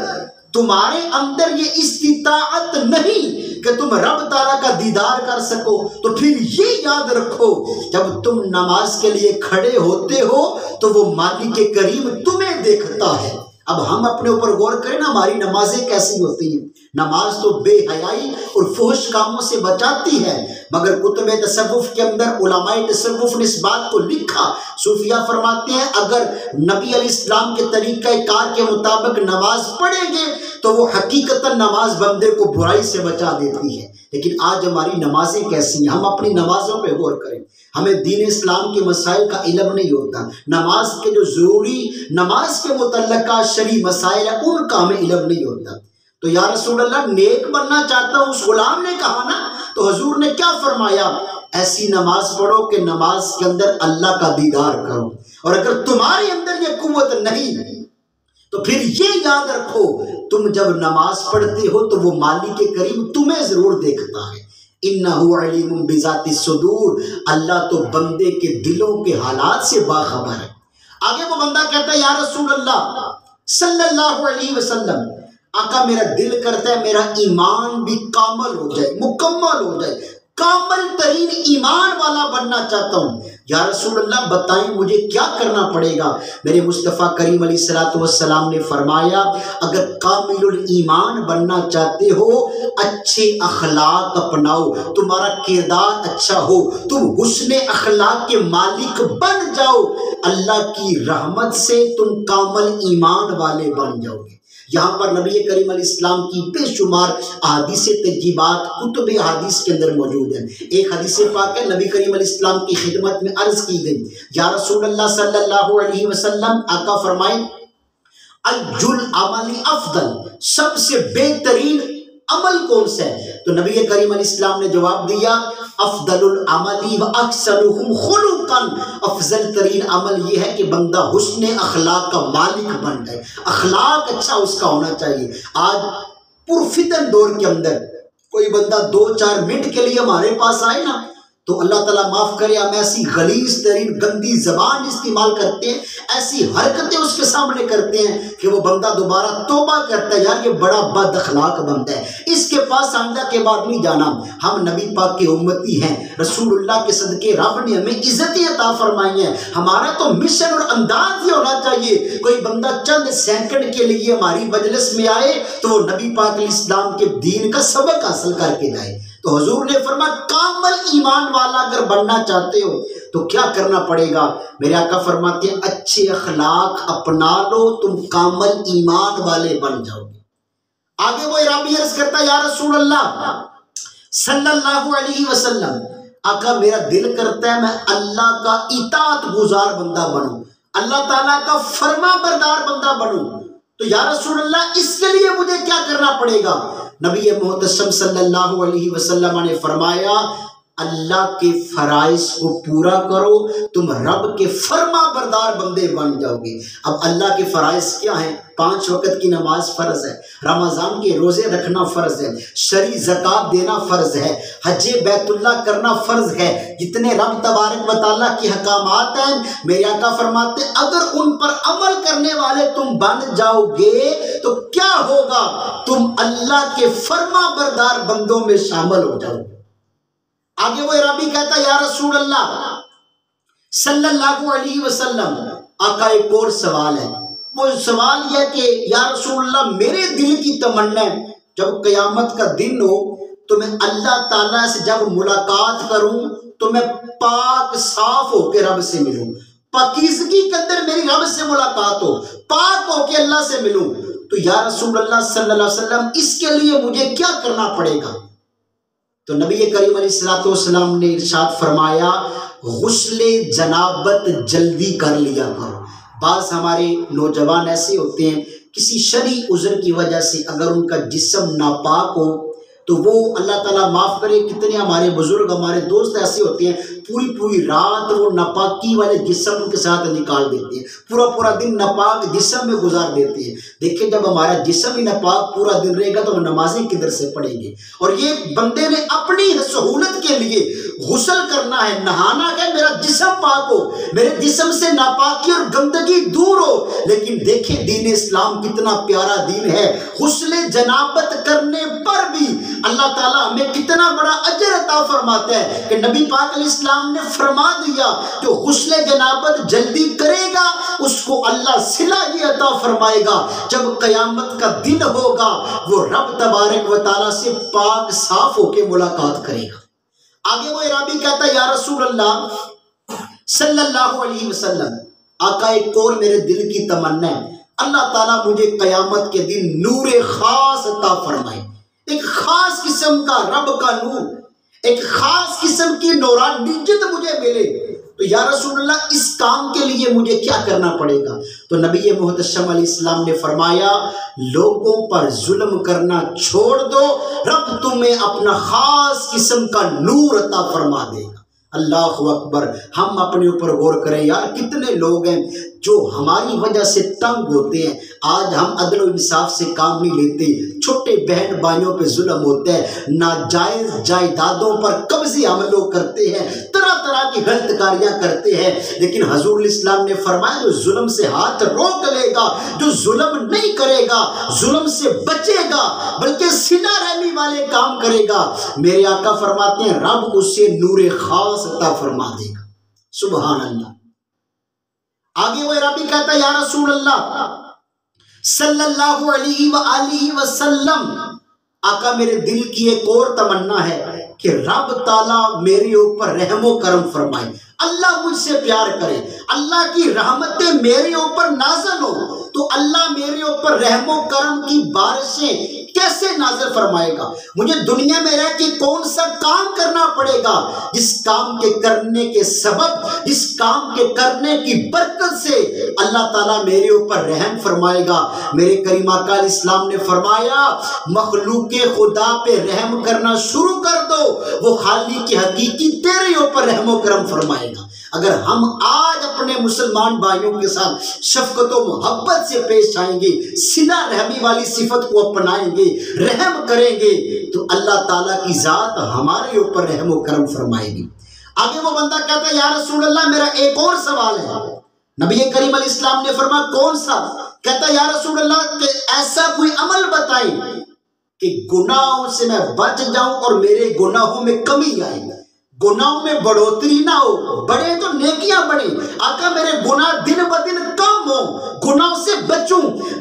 تمہارے اندر یہ استطاعت نہیں کہ تم رب تعالیٰ کا دیدار کر سکو تو پھر یہ یاد رکھو جب تم نماز کے لیے کھڑے ہوتے ہو تو وہ مالک کریم تمہیں دیکھتا ہے۔ اب ہم اپنے اوپر غور کریں نا ہماری نمازیں کیسی ہوتی ہیں۔ نماز تو بے حیائی اور فحش کاموں سے بچاتی ہے، مگر کتب تصوف کے اندر علماء تصوف نے اس بات کو لکھا، صوفیہ فرماتے ہیں اگر نبی علیہ السلام کے طریقہ کار کے مطابق نماز پڑھیں گے تو وہ حقیقتاً نماز بندے کو برائی سے بچا دیتی ہے۔ لیکن آج ہماری نمازیں کیسی ہیں؟ ہم اپنی نمازوں پہ غور کریں، ہمیں دین اسلام کے مسائل کا علم نہیں ہوتا، نماز کے جو ضروری نماز کے متعلقہ شرعی مسائل ہیں ان کا ہمیں علم نہیں ہوتا۔ تو یا رسول اللہ نیک بننا چاہتا ہوں، اس غلام نے کہا نا، تو حضور نے کیا فرمایا؟ ایسی نماز پڑھو کہ نماز کے اندر اللہ کا دیدار کرو، اور اگر تمہارے اندر یہ قوت نہیں تو پھر یہ یاد رکھو تم جب نماز پڑھتے ہو تو وہ مالک کریم تمہیں ضرور دیکھتا ہے۔ انہ علیم بذات الصدور، اللہ تو بندے کے دلوں کے حالات سے باخبر ہے۔ آگے وہ بندہ کہتا ہے یا رسول اللہ صلی اللہ علیہ وسلم آقا میرا دل کرتا ہے میرا ایمان بھی کامل ہو جائے، مکمل ہو جائے، کامل ترین ایمان والا بننا چاہتا ہوں۔ یا رسول اللہ بتائیں مجھے کیا کرنا پڑے گا؟ میرے مصطفیٰ کریم علیہ السلام نے فرمایا اگر کامل الایمان بننا چاہتے ہو اچھے اخلاق اپناؤ، تمہارا کردار اچھا ہو، تم حسن اخلاق کے مالک بن جاؤ، اللہ کی رحمت سے تم کامل ایمان والے بن جاؤ گے۔ یہاں پر نبی کریم علیہ السلام کی بے شمار احادیث ترغیبات کتب احادیث کے اندر موجود ہیں۔ ایک حدیث پاک ہے نبی کریم علیہ السلام کی خدمت میں عرض کی گئی یا رسول اللہ صلی اللہ علیہ وسلم آقا فرمائیں الجل عمل افضل، سب سے بہترین عمل کون سا ہے؟ تو نبی کریم علیہ السلام نے جواب دیا افضل العملی و اکثرہم خلقا، افضل ترین عمل یہ ہے کہ بندہ حسن اخلاق کا مالک بن جائے، اخلاق اچھا اس کا ہونا چاہیے۔ آج پرفتن دور کے اندر کوئی بندہ 2-4 منٹ کے لیے ہمارے پاس آئے نا تو اللہ تعالیٰ معاف کرے ہم ایسی غلیظ ترین گندی زبان استعمال کرتے ہیں، ایسی حرکتیں اس کے سامنے کرتے ہیں کہ وہ بندہ دوبارہ توبہ کرتا ہے، یار یہ بڑا بد اخلاق بندہ ہے، اس کے پاس آئندہ کے بعد نہیں جانا۔ ہم نبی پاک کے امتی ہیں، رسول اللہ کے صدقے رب نے ہمیں عزتیں عطا فرمائی ہیں، ہمارا تو مشن اور انداز یہ ہونا چاہیے۔ کوئی بندہ چند سیکنڈ کے لیے ہماری مجلس میں آئے تو وہ نبی پاک علیہ السلام کے دین کا سبق حاصل کر کے جائے۔ تو حضور نے فرمایا کامل ایمان والا اگر بننا چاہتے ہو تو کیا کرنا پڑے گا؟ میرے آقا فرماتے ہیں اچھے اخلاق اپنا لو، تم کامل ایمان والے بن جاؤ گے۔ آگے وہ اعرابی عرض کرتا ہے یا رسول اللہ صلی اللہ علیہ وسلم، آقا میرا دل کرتا ہے میں اللہ کا اطاعت گزار بندہ بنوں، اللہ تعالیٰ کا فرما بردار بندہ بنوں، تو یا رسول اللہ اس کے لیے مجھے کیا کرنا پڑے گا؟ نبی محتشم صلی اللہ علیہ وسلم نے فرمایا اللہ کے فرائض کو پورا کرو، تم رب کے فرما بردار بندے بن جاؤ گے۔ اب اللہ کے فرائض کیا ہیں؟ 5 وقت کی نماز فرض ہے، رمضان کے روزے رکھنا فرض ہے، شرعی زکوٰۃ دینا فرض ہے، حج بیت اللہ کرنا فرض ہے، جتنے رب تبارک و تعالیٰ کے حکامات ہیں میرے آقا فرماتے ہیں اگر ان پر عمل کرنے والے تم بن جاؤ گے تو کیا ہوگا؟ تم اللہ کے فرما بردار بندوں میں شامل ہو جاؤ گے۔ آگے وہ عربی کہتا یا رسول اللہ صلی اللہ علیہ وسلم، آقا ایک اور سوال ہے، وہ سوال یہ کہ یا رسول اللہ میرے دل کی تمنا ہے جب قیامت کا دن ہو تو میں اللہ تعالیٰ سے جب ملاقات کروں تو میں پاک صاف ہو کے رب سے ملوں، پاکیزگی کے اندر میری رب سے ملاقات ہو، پاک ہو کے اللہ سے ملوں، تو یا رسول اللہ صلی اللہ علیہ وسلم اس کے لیے مجھے کیا کرنا پڑے گا؟ تو نبی کریم علیہ السلام نے ارشاد فرمایا غسل جنابت جلدی کر لیا کرو۔ بعض ہمارے نوجوان ایسے ہوتے ہیں کسی شرعی عذر کی وجہ سے اگر ان کا جسم ناپاک ہو تو وہ اللہ تعالیٰ معاف کرے، کتنے ہمارے بزرگ ہمارے دوست ایسے ہوتے ہیں پوری رات وہ ناپاکی والے جسم کے ساتھ نکال دیتے ہیں، پورا دن ناپاک جسم میں گزار دیتے ہیں۔ دیکھیں جب ہمارا جسم ہی ناپاک پورا دن رہے گا تو ہم نمازیں کدھر سے پڑھیں گے؟ اور یہ بندے نے اپنی سہولت کے لیے غسل کرنا ہے، نہانا ہے، میرا جسم پاک ہو، میرے جسم سے ناپاکی اور گندگی دور ہو۔ لیکن دیکھیں دین اسلام کتنا پیارا دین ہے، غسل جنابت کرنے پر بھی اللہ تعالیٰ ہمیں کتنا بڑا اجر عطا فرماتا ہے کہ نبی پاک علیہ السلام نے فرما دیا جو غسل جنابت جلدی کرے گا اس کو اللہ صلہ یہ عطا فرمائے گا جب قیامت کا دن ہوگا وہ رب تبارک و تعالیٰ سے پاک صاف ہو کے ملاقات کرے گا۔ آگے وہ عربی کہتا ہے یا رسول اللہ صلی اللہ علیہ وسلم، آقا ایک اور میرے دل کی تمنا ہے اللہ تعالیٰ مجھے قیامت کے دن نور خاص عطا فرمائے، ایک خاص قسم کا رب کا نور، ایک خاص قسم کی نورانیت مجھے ملے، تو یا رسول اللہ اس کام کے لیے مجھے کیا کرنا پڑے گا؟ تو نبی محتشم علیہ السلام نے فرمایا لوگوں پر ظلم کرنا چھوڑ دو، رب تمہیں اپنا خاص قسم کا نور عطا فرما دے گا۔ اللہ اکبر۔ ہم اپنے اوپر غور کریں یار، کتنے لوگ ہیں جو ہماری وجہ سے تنگ ہوتے ہیں، آج ہم عدل و انصاف سے کام نہیں لیتے، چھوٹے بہن بھائیوں پہ ظلم ہوتا ہے، ناجائز جائیدادوں پر قبضے ہم لوگ کرتے ہیں، طرح کی غلط کاریاں کرتے ہیں، لیکن حضور علیہ السلام نے فرمایا جو ظلم سے ہاتھ روک لے گا، جو ظلم نہیں کرے گا، ظلم سے بچے گا بلکہ صلہ رحمی والے کام کرے گا، میرے آقا فرماتے ہیں رب اسے نور خاص عطا فرما دے گا۔ سبحان اللہ۔ آگے وہ عربی کہتا ہے یا رسول اللہ صلی اللہ علیہ وآلہ وسلم، آقا میرے دل کی ایک اور تمنا ہے کہ رب تعالیٰ میرے اوپر رحم و کرم فرمائے، اللہ مجھ سے پیار کرے، اللہ کی رحمتیں میرے اوپر نازل ہو تو اللہ میرے اوپر رحم و کرم کی بارشیں کیسے نازل فرمائے گا؟ مجھے دنیا میں رہ کے کون سا کام کرنا پڑے گا جس کام کے کرنے کے سبب، جس کام کے کرنے کی برکت سے اللہ تعالیٰ میرے اوپر رحم فرمائے گا؟ میرے کریم آقا علیہ السلام نے فرمایا مخلوق خدا پہ رحم کرنا شروع کر دو، وہ خالق کی حقیقی تیرے اوپر رحم و کرم فرمائے گا۔ اگر ہم آج اپنے مسلمان بھائیوں کے ساتھ شفقت و محبت سے پیش آئیں گے، صلہ رحمی والی صفت کو اپنائیں گے، رحم کریں گے، تو اللہ تعالیٰ کی ذات ہمارے اوپر رحم و کرم فرمائے گی۔ آگے وہ بندہ کہتا ہے یا رسول اللہ میرا ایک اور سوال ہے۔ نبی کریم علیہ السلام نے فرمایا کون سا؟ کہتا ہے یا رسول اللہ کہ ایسا کوئی عمل بتائیں کہ گناہوں سے میں بچ جاؤں اور میرے گناہوں میں کمی آئے، گناہوں میں بڑھوتری نہ ہو، بڑھے تو نیکیاں بڑھیں، آقا میرے گناہ دن بدن کم ہو، گناہوں سے بچوں،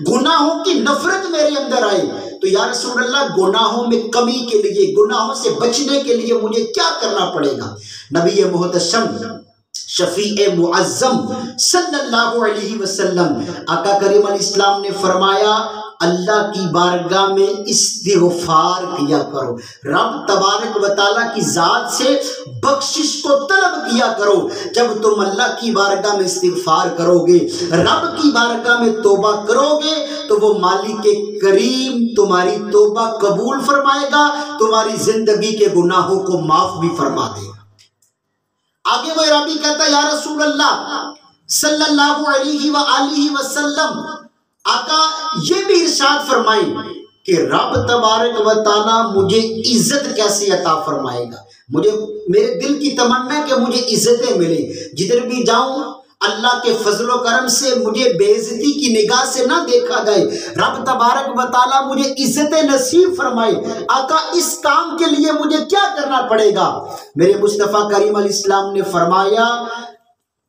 گناہوں کی نفرت میرے اندر آئے۔ تو یا رسول اللہ گناہوں میں کمی کے لیے، گناہوں سے بچنے کے لیے مجھے کیا کرنا پڑے گا؟ نبی محتشم شفیع معظم صلی اللہ علیہ وسلم آقا کریم علیہ السلام نے فرمایا اللہ کی بارگاہ میں استغفار کیا کرو، رب تبارک و تعالیٰ کی ذات سے بخشش کو طلب کیا کرو۔ جب تم اللہ کی بارگاہ میں استغفار کرو گے، رب کی بارگاہ میں توبہ کرو گے تو وہ مالک کریم تمہاری توبہ قبول فرمائے گا، تمہاری زندگی کے گناہوں کو معاف بھی فرما دے گا۔ آگے وہ عربی کہتا ہے یا رسول اللہ صلی اللہ علیہ وآلہ وسلم آقا یہ بھی ارشاد فرمائیں کہ رب تبارک و تعالیٰ مجھے عزت کیسے عطا فرمائے گا؟ میرے دل کی تمنا ہے کہ مجھے عزتیں ملیں، جدھر بھی جاؤں اللہ کے فضل و کرم سے مجھے بے عزتی کی نگاہ سے نہ دیکھا جائے، رب تبارک و تعالیٰ مجھے عزت نصیب فرمائے۔ آقا اس کام کے لیے مجھے کیا کرنا پڑے گا؟ میرے مصطفیٰ کریم علیہ السلام نے فرمایا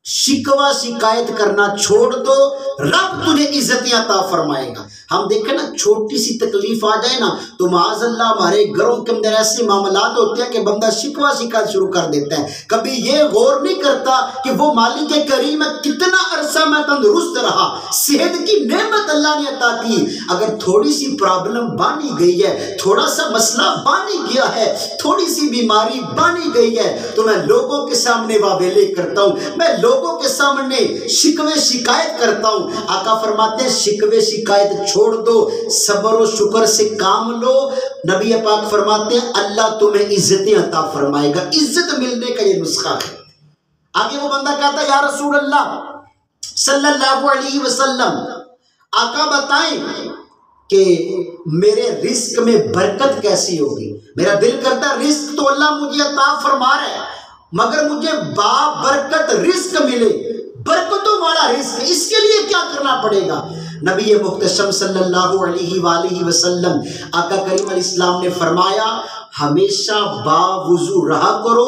شکوہ شکایت کرنا چھوڑ دو، رب تجھے عزتیں عطا فرمائے گا۔ ہم دیکھیں نا چھوٹی سی تکلیف آ جائے نا تو معاذ اللہ ہمارے گھروں کے اندر ایسے معاملات ہوتے ہیں کہ بندہ شکوہ شکایت شروع کر دیتا ہے، کبھی یہ غور نہیں کرتا کہ وہ مالک کریم ہے، کتنا عرصہ میں تندرست رہا، صحت کی نعمت اللہ نے عطا کی، اگر تھوڑی سی پرابلم بانی گئی ہے، تھوڑا سا مسئلہ بانی گیا ہے، تھوڑی سی بیماری بانی گئی ہے تو میں لوگوں کے سامنے واویلے کرتا ہوں، میں لوگوں کے سامنے شکوے شکایت کرتا ہوں۔ آقا فرماتے ہیں شکوے شکایت چھوڑ دو، صبر و شکر سے کام لو۔ نبی پاک فرماتے ہیں اللہ تمہیں عزتیں عطا فرمائے گا، عزت ملنے کا یہ نسخہ ہے۔ آگے وہ بندہ کہتا ہے یا رسول اللہ صلی اللہ علیہ وسلم آقا بتائیں کہ میرے رزق میں برکت کیسی ہوگی؟ میرا دل کرتا ہے رزق تو اللہ مجھے عطا فرما رہا ہے مگر مجھے برکت رزق ملے، برکتوں والا رزق، اس کے لیے کیا کرنا پڑے گا؟ نبی محتشم صلی اللہ علیہ وآلہ وسلم آقا کریم علیہ السلام نے فرمایا ہمیشہ با وضو رہا کرو،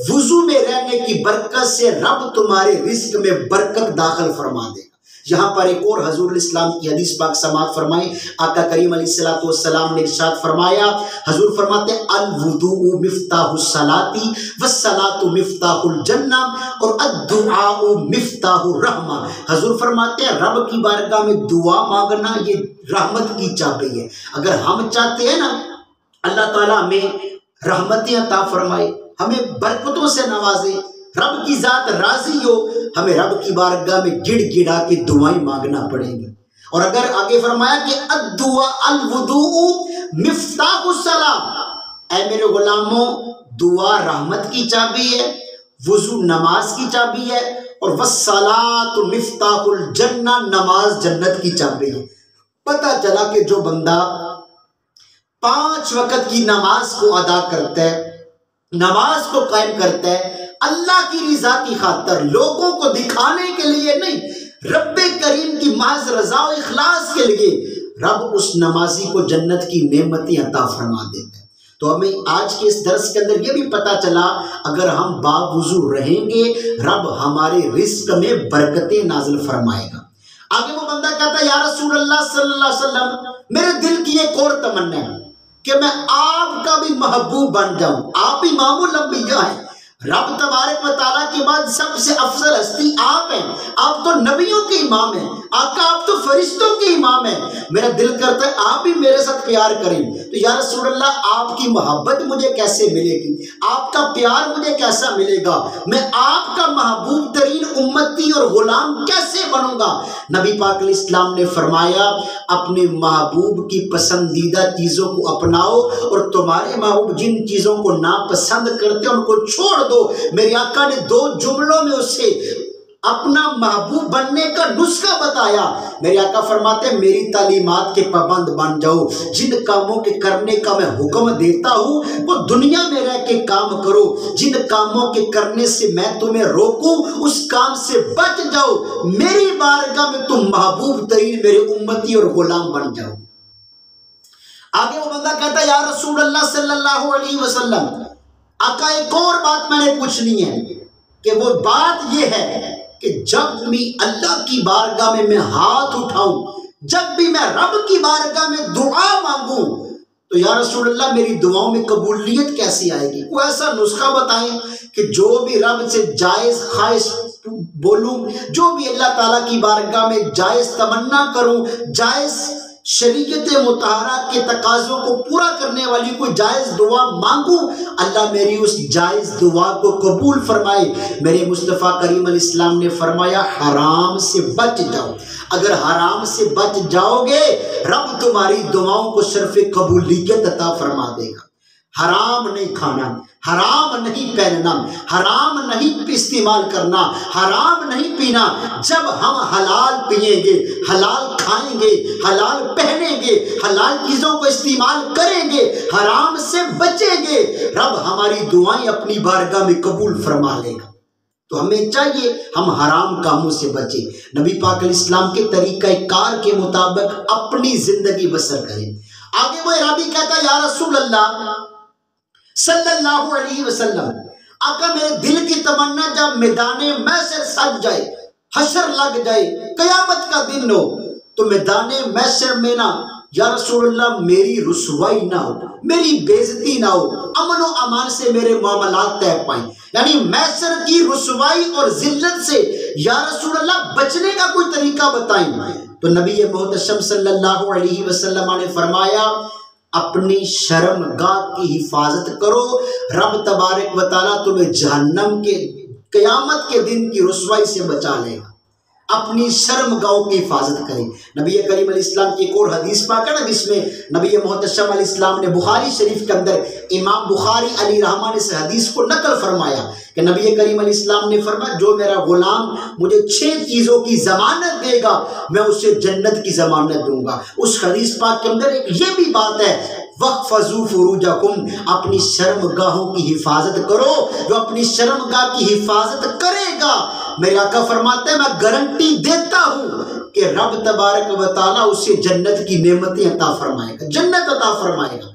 وضو میں رہنے کی برکت سے رب تمہارے رزق میں برکت داخل فرما دے گا۔ یہاں پر ایک اور حضور الاسلام کی حدیث پاک سماعت فرمائیں، آقا کریم علیہ السلام نے ارشاد فرمایا، حضور فرماتے ہیں الوضوء مفتاح الصلاۃ والصلاۃ مفتاح الجنہ اور الدعاء مفتاح الرحمہ۔ حضور فرماتے ہیں رب کی بارگاہ میں دعا مانگنا یہ رحمت کی چابی ہے۔ اگر ہم چاہتے ہیں نا اللہ تعالیٰ ہمیں رحمتیں عطا فرمائے، ہمیں برکتوں سے نوازے، رب کی ذات راضی ہو، ہمیں رب کی بارگاہ میں گڑ گڑا کے دعائیں مانگنا پڑیں گی۔ اور اگر آگے فرمایا کہ الدعاء الوضوء مفتاح الصلاۃ، اے میرے غلاموں دعا رحمت کی چابی ہے، وضو نماز کی چابی ہے، اور والصلاۃ مفتاح الجنہ، نماز جنت کی چابی ہے۔ پتہ چلا کہ جو بندہ 5 وقت کی نماز کو ادا کرتا ہے، نماز کو قائم کرتا ہے اللہ کی رضا کی خاطر، لوگوں کو دکھانے کے لیے نہیں، رب کریم کی محض رضا و اخلاص کے لیے، رب اس نمازی کو جنت کی نعمتیں عطا فرما دیتا ہے۔ تو ہمیں آج کے اس درس کے اندر یہ بھی پتا چلا اگر ہم باوضو رہیں گے رب ہمارے رزق میں برکتیں نازل فرمائے گا۔ آگے وہ بندہ کہتا ہے یا رسول اللہ صلی اللہ علیہ وسلم میرے دل کی ایک اور تمنا ہے کہ میں آپ کا بھی محبوب بن جاؤں، آپ امام الانبیاء ہیں، رب تبارک و تعالیٰ کے بعد سب سے افضل ہستی آپ ہیں، آپ تو نبیوں کے امام ہیں، آقا آپ تو فرشتوں کے امام ہیں، میرا دل کرتا ہے آپ بھی میرے ساتھ پیار کریں۔ تو یا رسول اللہ آپ کی محبت مجھے کیسے ملے گی، آپ کا پیار مجھے کیسا ملے گا، میں آپ کا محبوب ترین امتی اور غلام کیسے بنوں گا؟ نبی پاک علیہ السلام نے فرمایا اپنے محبوب کی پسندیدہ چیزوں کو اپناؤ، اور تمہارے محبوب جن چیزوں کو ناپسند کرتے ان کو چھوڑ دو۔ میرے آقا نے 2 جملوں میں اسے اپنا محبوب بننے کا نسخہ بتایا۔ میرے آقا فرماتے ہیں میری تعلیمات کے پابند بن جاؤ، جن کاموں کے کرنے کا میں حکم دیتا ہوں وہ دنیا میں رہ کے کام کرو، جن کاموں کے کرنے سے میں تمہیں روکوں اس کام سے بچ جاؤ، میری بارگاہ میں تم محبوب ترین میرے امتی اور غلام بن جاؤ۔ آگے وہ بندہ کہتا ہے یا رسول اللہ صلی اللہ علیہ وسلم آقا ایک اور بات میں نے پوچھنی ہے، کہ وہ بات یہ ہے کہ جب بھی اللہ کی بارگاہ میں ہاتھ اٹھاؤں، جب بھی میں رب کی بارگاہ میں دعا مانگوں، تو یا رسول اللہ میری دعاؤں میں قبولیت کیسی آئے گی؟ وہ ایسا نسخہ بتائیں کہ جو بھی رب سے جائز خواہش بولوں، جو بھی اللہ تعالیٰ کی بارگاہ میں جائز تمنا کروں، جائز شریعت مطہرہ کے تقاضوں کو پورا کرنے والی کوئی جائز دعا مانگوں، اللہ میری اس جائز دعا کو قبول فرمائے۔ میرے مصطفیٰ کریم علیہ السلام نے فرمایا حرام سے بچ جاؤ، اگر حرام سے بچ جاؤ گے رب تمہاری دعاؤں کو شرف قبولیت عطا فرما دے گا۔ حرام نہیں کھانا، حرام نہیں پہننا، حرام نہیں استعمال کرنا، حرام نہیں پینا۔ جب ہم حلال پئیں گے، حلال کھائیں گے، حلال پہنیں گے، حلال چیزوں کو استعمال کریں گے، حرام سے بچیں گے، رب ہماری دعائیں اپنی بارگاہ میں قبول فرما لے گا۔ تو ہمیں چاہیے ہم حرام کاموں سے بچیں، نبی پاک علیہ السلام کے طریقہ کار کے مطابق اپنی زندگی بسر کریں۔ آگے وہ عربی کہتا یا رسول اللہ صلی اللہ علیہ وسلم آقا میرے دل کی تمنا جب میدان محشر سج جائے، حشر لگ جائے، قیامت کا دن ہو، تو میدان محشر میں نا یا رسول اللہ میری رسوائی نہ ہو، میری بے عزتی نہ ہو، امن و امان سے میرے معاملات طے پائیں، یعنی محشر کی رسوائی اور ذلت سے یا رسول اللہ بچنے کا کوئی طریقہ بتائیں۔ تو نبی محتشم صلی اللہ علیہ وسلم نے فرمایا اپنی شرم گاہ کی حفاظت کرو، رب تبارک و تعالیٰ تمہیں جہنم کے قیامت کے دن کی رسوائی سے بچا لے گا۔ اپنی شرم گاہوں کی حفاظت کریں۔ نبی کریم علیہ السلام کی ایک اور حدیث پاک ہے نا، جس میں نبی محتشم علیہ السلام نے بخاری شریف کے اندر امام بخاری علی رحمہ نے اس حدیث کو نقل فرمایا کہ نبی کریم علیہ السلام نے فرمایا جو میرا غلام مجھے 6 چیزوں کی ضمانت دے گا میں اسے جنت کی ضمانت دوں گا۔ اس حدیث پاک کے اندر ایک یہ بھی بات ہے وَاحْفَظُوا فُرُوجَكُمْ، اپنی شرم گاہوں کی حفاظت کرو، جو اپنی شرم گاہ کی حفاظت کرے گا میرے آقا فرماتے ہیں میں گارنٹی دیتا ہوں کہ رب تبارک و تعالیٰ اسے جنت کی نعمتیں عطا فرمائے گا، جنت عطا فرمائے گا۔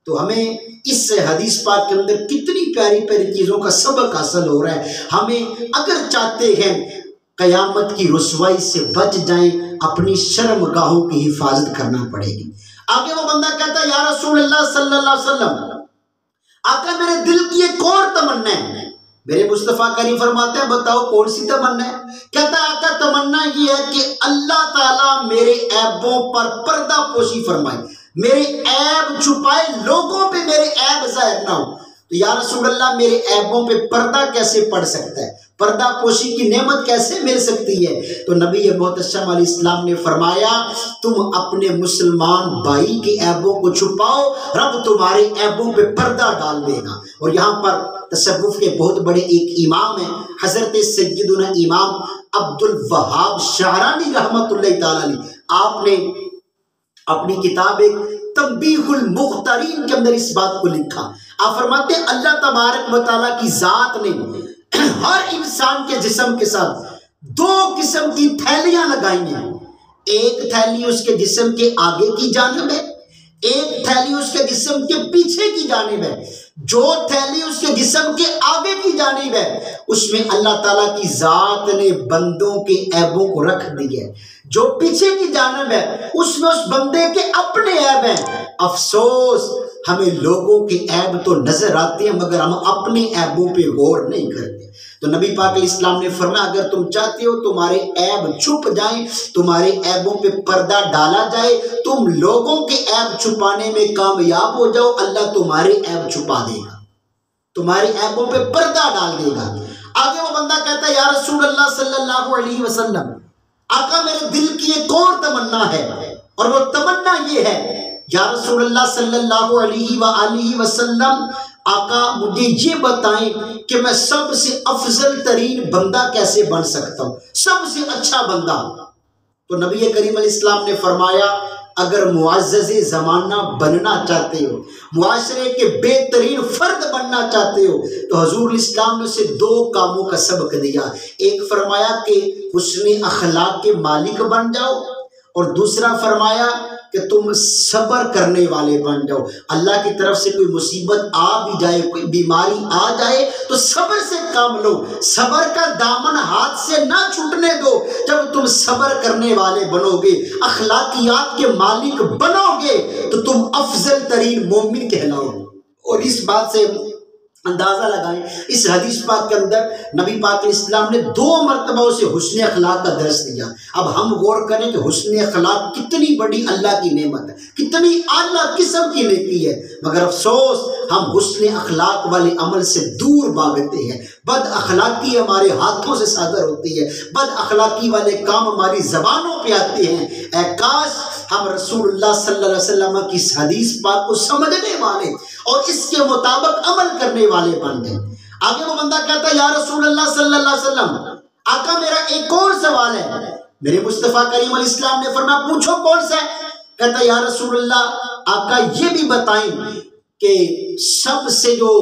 تو ہمیں اس حدیث پاک کے اندر کتنی پیاری پیاری چیزوں کا سبق حاصل ہو رہا ہے۔ ہمیں اگر چاہتے ہیں قیامت کی رسوائی سے بچ جائیں اپنی شرم گاہوں کی حفاظت کرنا پڑے گی۔ آگے وہ بندہ کہتا ہے یا رسول اللہ صلی اللہ علیہ وسلم آقا میرے دل کی ایک اور تمنا ہے۔ میرے مصطفیٰ کریم فرماتے ہیں بتاؤ کون سی تمنا ہے؟ کہتا ہے آقا تمنا یہ ہے کہ اللہ تعالیٰ میرے عیبوں پر پردہ پوشی فرمائے، میرے عیب چھپائے، لوگوں پہ میرے عیب ظاہر نہ ہو۔ تو یا رسول اللہ میرے عیبوں پہ پردہ کیسے پڑ سکتا ہے، پردہ پوشی کی نعمت کیسے مل سکتی ہے؟ تو نبی محتشم علیہ السلام نے فرمایا تم اپنے مسلمان بھائی کے عیبوں کو چھپاؤ، رب تمہارے عیبوں پہ پردہ ڈال دے گا۔ اور یہاں پر تصوف کے بہت بڑے ایک امام ہیں حضرت سیدنا امام عبد الوہاب شعرانی رحمۃ اللہ تعالیٰ علیہ، آپ نے اپنی کتاب ایک تنبیہ المختارین کے اندر اس بات کو لکھا۔ آپ فرماتے ہیں اللہ تبارک و تعالیٰ کی ذات نے ہر انسان کے جسم کے ساتھ 2 قسم کی تھیلیاں لگائی ہیں، ایک تھیلی اس کے جسم کے آگے کی جانب ہے، ایک تھیلی اس کے جسم کے پیچھے کی جانب ہے۔ جو تھیلی اس کے جسم کے آگے کی جانب ہے اس میں اللہ تعالیٰ کی ذات نے بندوں کے عیبوں کو رکھ دی ہے، جو پیچھے کی جانب ہے اس میں اس بندے کے اپنے عیب ہیں۔ افسوس ہمیں لوگوں کے عیب تو نظر آتے ہیں مگر ہم اپنے عیبوں پہ غور نہیں کرتے۔ تو نبی پاک علیہ السلام نے فرمایا اگر تم چاہتے ہو تمہارے عیب چھپ جائیں، تمہارے عیبوں پہ پردہ ڈالا جائے، تم لوگوں کے عیب چھپانے میں کامیاب ہو جاؤ، اللہ تمہارے عیب چھپا دے گا، تمہارے عیبوں پہ پردہ ڈال دے گا۔ آگے وہ بندہ کہتا ہے یا رسول اللہ صلی اللہ علیہ وسلم، آقا میرے دل کی ایک اور تمنا ہے، اور وہ تمنا یہ ہے یا رسول اللہ صلی اللہ علیہ وآلہ وسلم، آقا مجھے یہ بتائیں کہ میں سب سے افضل ترین بندہ کیسے بن سکتا ہوں، سب سے اچھا بندہ۔ تو نبی کریم علیہ السلام نے فرمایا اگر معزز زمانہ بننا چاہتے ہو، معاشرے کے بہترین فرد بننا چاہتے ہو، تو حضور الاسلام نے اسے 2 کاموں کا سبق دیا۔ ایک فرمایا کہ حسن اخلاق کے مالک بن جاؤ، اور دوسرا فرمایا کہ تم صبر کرنے والے بن جاؤ۔ اللہ کی طرف سے کوئی مصیبت آ بھی جائے، کوئی بیماری آ جائے تو صبر سے کام لو، صبر کا دامن ہاتھ سے نہ چھوٹنے دو۔ جب تم صبر کرنے والے بنو گے، اخلاقیات کے مالک بنو گے، تو تم افضل ترین مومن کہلاؤ۔ اور اس بات سے اندازہ لگائیں، اس حدیث پاک کے اندر نبی پاک علیہ السلام نے 2 مرتبہ اسے حسن اخلاق کا درس دیا۔ اب ہم غور کریں کہ حسن اخلاق کتنی بڑی اللہ کی نعمت ہے، کتنی اعلیٰ قسم کی نیکی ہے، مگر افسوس ہم حسن اخلاق والے عمل سے دور بھاگتے ہیں۔ بد اخلاقی ہمارے ہاتھوں سے صادر ہوتی ہے، بد اخلاقی والے کام ہماری زبانوں پہ آتے ہیں۔ اے کاش ہم رسول اللہ صلی اللہ علیہ وسلم کی اس حدیث پاک کو سمجھنے والے اور اس کے مطابق عمل کرنے والے بن گئے۔ آگے وہ بندہ کہتا ہے یا رسول اللہ صلی اللہ علیہ وسلم، آقا میرا ایک اور سوال ہے۔ میرے مصطفیٰ کریم علیہ السلام نے فرمایا پوچھو کون سا ہے؟ کہتا ہے یا رسول اللہ آقا یہ بھی بتائیں کہ سب سے جو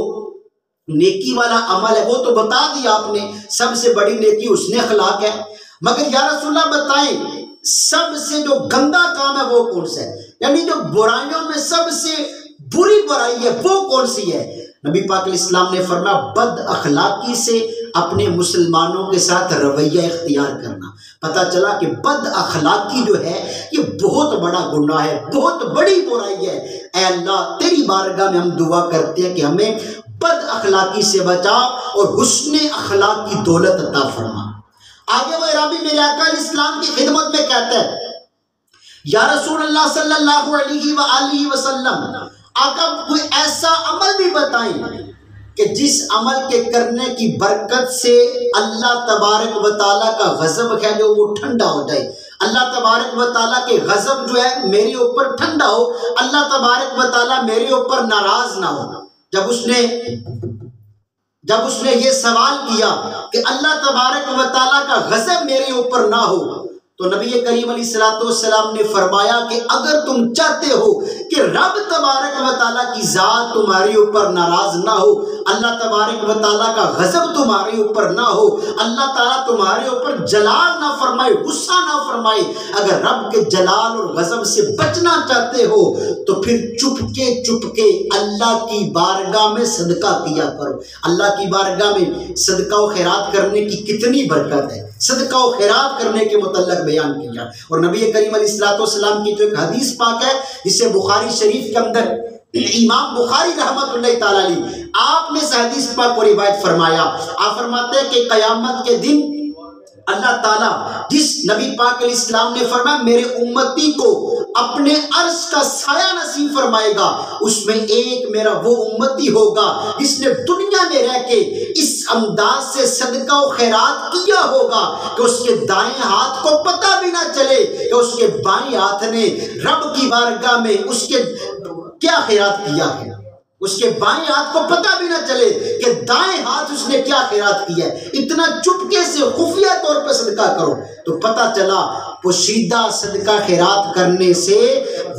نیکی والا عمل ہے وہ تو بتا دیا آپ نے، سب سے بڑی نیکی حسن اخلاق ہے، مگر یا رسول اللہ بتائیں سب سے جو گندا کام ہے وہ کون سا ہے، یعنی جو برائیوں میں سب سے بری برائی ہے وہ کون سی ہے؟ نبی پاک علیہ السلام نے فرمایا بد اخلاقی سے اپنے مسلمانوں کے ساتھ رویہ اختیار کرنا۔ پتہ چلا کہ بد اخلاقی جو ہے یہ بہت بڑا گناہ ہے، بہت بڑی برائی ہے۔ اے اللہ تیری بارگاہ میں ہم دعا کرتے ہیں کہ ہمیں بد اخلاقی سے بچا اور حسن اخلاق کی دولت عطا فرما۔ آگے وہ عربی میرے آقا علیہ السلام کی خدمت میں کہتا ہے یا رسول اللہ صلی اللہ علیہ وآلہ وسلم، آقا کوئی ایسا عمل بھی بتائیں کہ جس عمل کے کرنے کی برکت سے اللہ تبارک و تعالیٰ کا غضب ہے جو وہ ٹھنڈا ہو جائے، اللہ تبارک و تعالیٰ کے غضب جو ہے میرے اوپر ٹھنڈا ہو، اللہ تبارک و تعالیٰ میرے اوپر ناراض نہ ہو۔ جب اس نے یہ سوال کیا کہ اللہ تبارک و تعالیٰ کا غضب میرے اوپر نہ ہو، تو نبی کریم علیہ السلام نے فرمایا کہ اگر تم چاہتے ہو کہ رب تبارک و تعالیٰ کی ذات تمہارے اوپر ناراض نہ ہو، اللہ تبارک و تعالیٰ کا غضب تمہارے اوپر نہ ہو، اللہ تعالیٰ تمہارے اوپر جلال نہ فرمائے، غصہ نہ فرمائے، اگر رب کے جلال اور غضب سے بچنا چاہتے ہو تو پھر چپکے اللہ کی بارگاہ میں صدقہ کیا کرو۔ اللہ کی بارگاہ میں صدقہ و خیرات کرنے کی کتنی برکت ہے، صدقہ و خیرات کرنے کے متعلق بیان کیا۔ اور نبی کریم علیہ السلام کی جو ایک حدیث پاک ہے جسے بخاری شریف کے اندر امام بخاری رحمت اللہ تعالی علیہ آپ نے اس حدیث پاک کو روایت فرمایا، آپ فرماتے ہیں کہ قیامت کے دن اللہ تعالیٰ جس نبی پاک علیہ السلام نے فرمایا میرے امتی کو اپنے عرش کا سایہ نصیب فرمائے گا، اس میں ایک میرا وہ امتی ہوگا جس نے دنیا میں رہ کے اس انداز سے صدقہ و خیرات کیا ہوگا کہ اس کے دائیں ہاتھ کو پتہ بھی نہ چلے کہ اس کے بائیں ہاتھ نے رب کی بارگاہ میں اس کے کیا خیرات کیا ہے، اس کے بائیں ہاتھ کو پتہ بھی نہ چلے کہ دائیں ہاتھ اس نے کیا خیرات کیا ہے۔ اتنا چپکے سے خفیہ طور پر صدقہ کرو تو پتہ چلا پوشیدہ صدقہ خیرات کرنے سے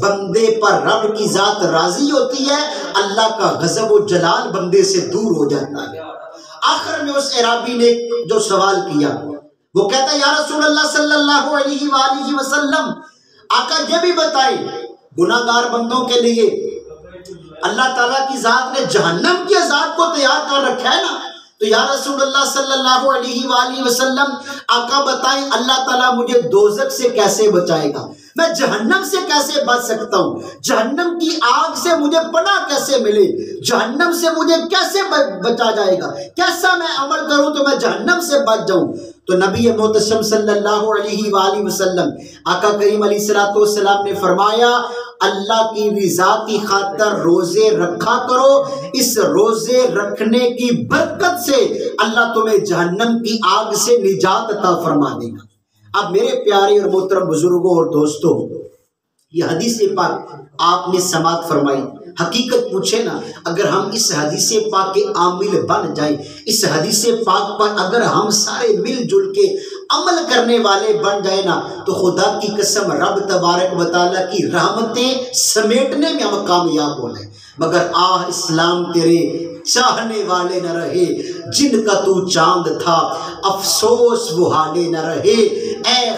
بندے پر رب کی ذات راضی ہوتی ہے، اللہ کا غضب و جلال بندے سے دور ہو جاتا ہے۔ آخر میں اس اعرابی نے جو سوال کیا وہ کہتا ہے یا رسول اللہ صلی اللہ علیہ وآلہ وسلم، آقا یہ بھی بتائیں گناہ گار بندوں کے لیے اللہ تعالیٰ کی ذات نے جہنم کی عذاب کو تیار کر رکھا ہے نا، تو یا رسول اللہ صلی اللہ علیہ وآلہ وسلم آقا بتائیں اللہ تعالیٰ مجھے دوزخ سے کیسے بچائے گا۔ میں جہنم سے کیسے بچ سکتا ہوں؟ جہنم کی آگ سے مجھے پناہ کیسے ملے؟ جہنم سے مجھے کیسے بچا جائے گا؟ کیسا میں عمل کروں تو میں جہنم سے بچ جاؤں؟ تو نبی محتشم صلی اللہ علیہ وآلہ وسلم آقا کریم علیہ السلام نے فرمایا اللہ کی رضا کی خاطر روزے رکھا کرو، اس روزے رکھنے کی برکت سے اللہ تمہیں جہنم کی آگ سے نجات عطا فرما دے گا۔ اب میرے پیارے اور محترم بزرگوں اور دوستوں، یہ حدیث پاک آپ نے سماعت فرمائی۔ حقیقت پوچھے نا، اگر ہم اس حدیث پاک کے عامل بن جائیں، اس حدیث پاک پر اگر ہم سارے مل جل کے عمل کرنے والے بن جائیں نا، تو خدا کی قسم رب تبارک و تعالیٰ کی رحمتیں سمیٹنے میں ہم کامیاب ہو جائیں۔ مگر آہ اسلام تیرے چاہنے والے نہ رہے، جن کا تو چاند تھا افسوس وہ حالے نہ رہے۔ اے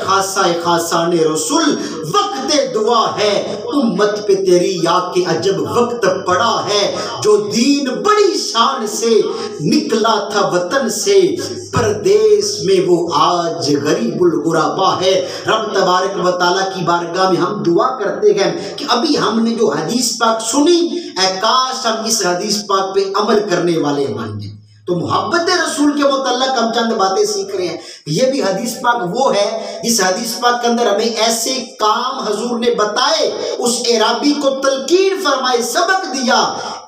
خاصان رسول وقت دعا ہے، امت پہ تیری یا کہ عجب وقت پڑا ہے۔ جو دین بڑی شان سے نکلا تھا وطن سے، پردیس میں وہ آج غریب الغربا ہے۔ رب تبارک و تعالیٰ کی بارگاہ میں ہم دعا کرتے ہیں کہ ابھی ہم نے جو حدیث پاک سنی، اے کاش ہم اس حدیث پاک پہ عمل کرنے والے بن جائیں۔ تو محبت رسول کے متعلق ہم چند باتیں سیکھ رہے ہیں۔ یہ بھی حدیث پاک وہ ہے جس حدیث پاک کے اندر ہمیں ایسے کام حضور نے بتائے، اس اعرابی کو تلقین فرمائے، سبق دیا۔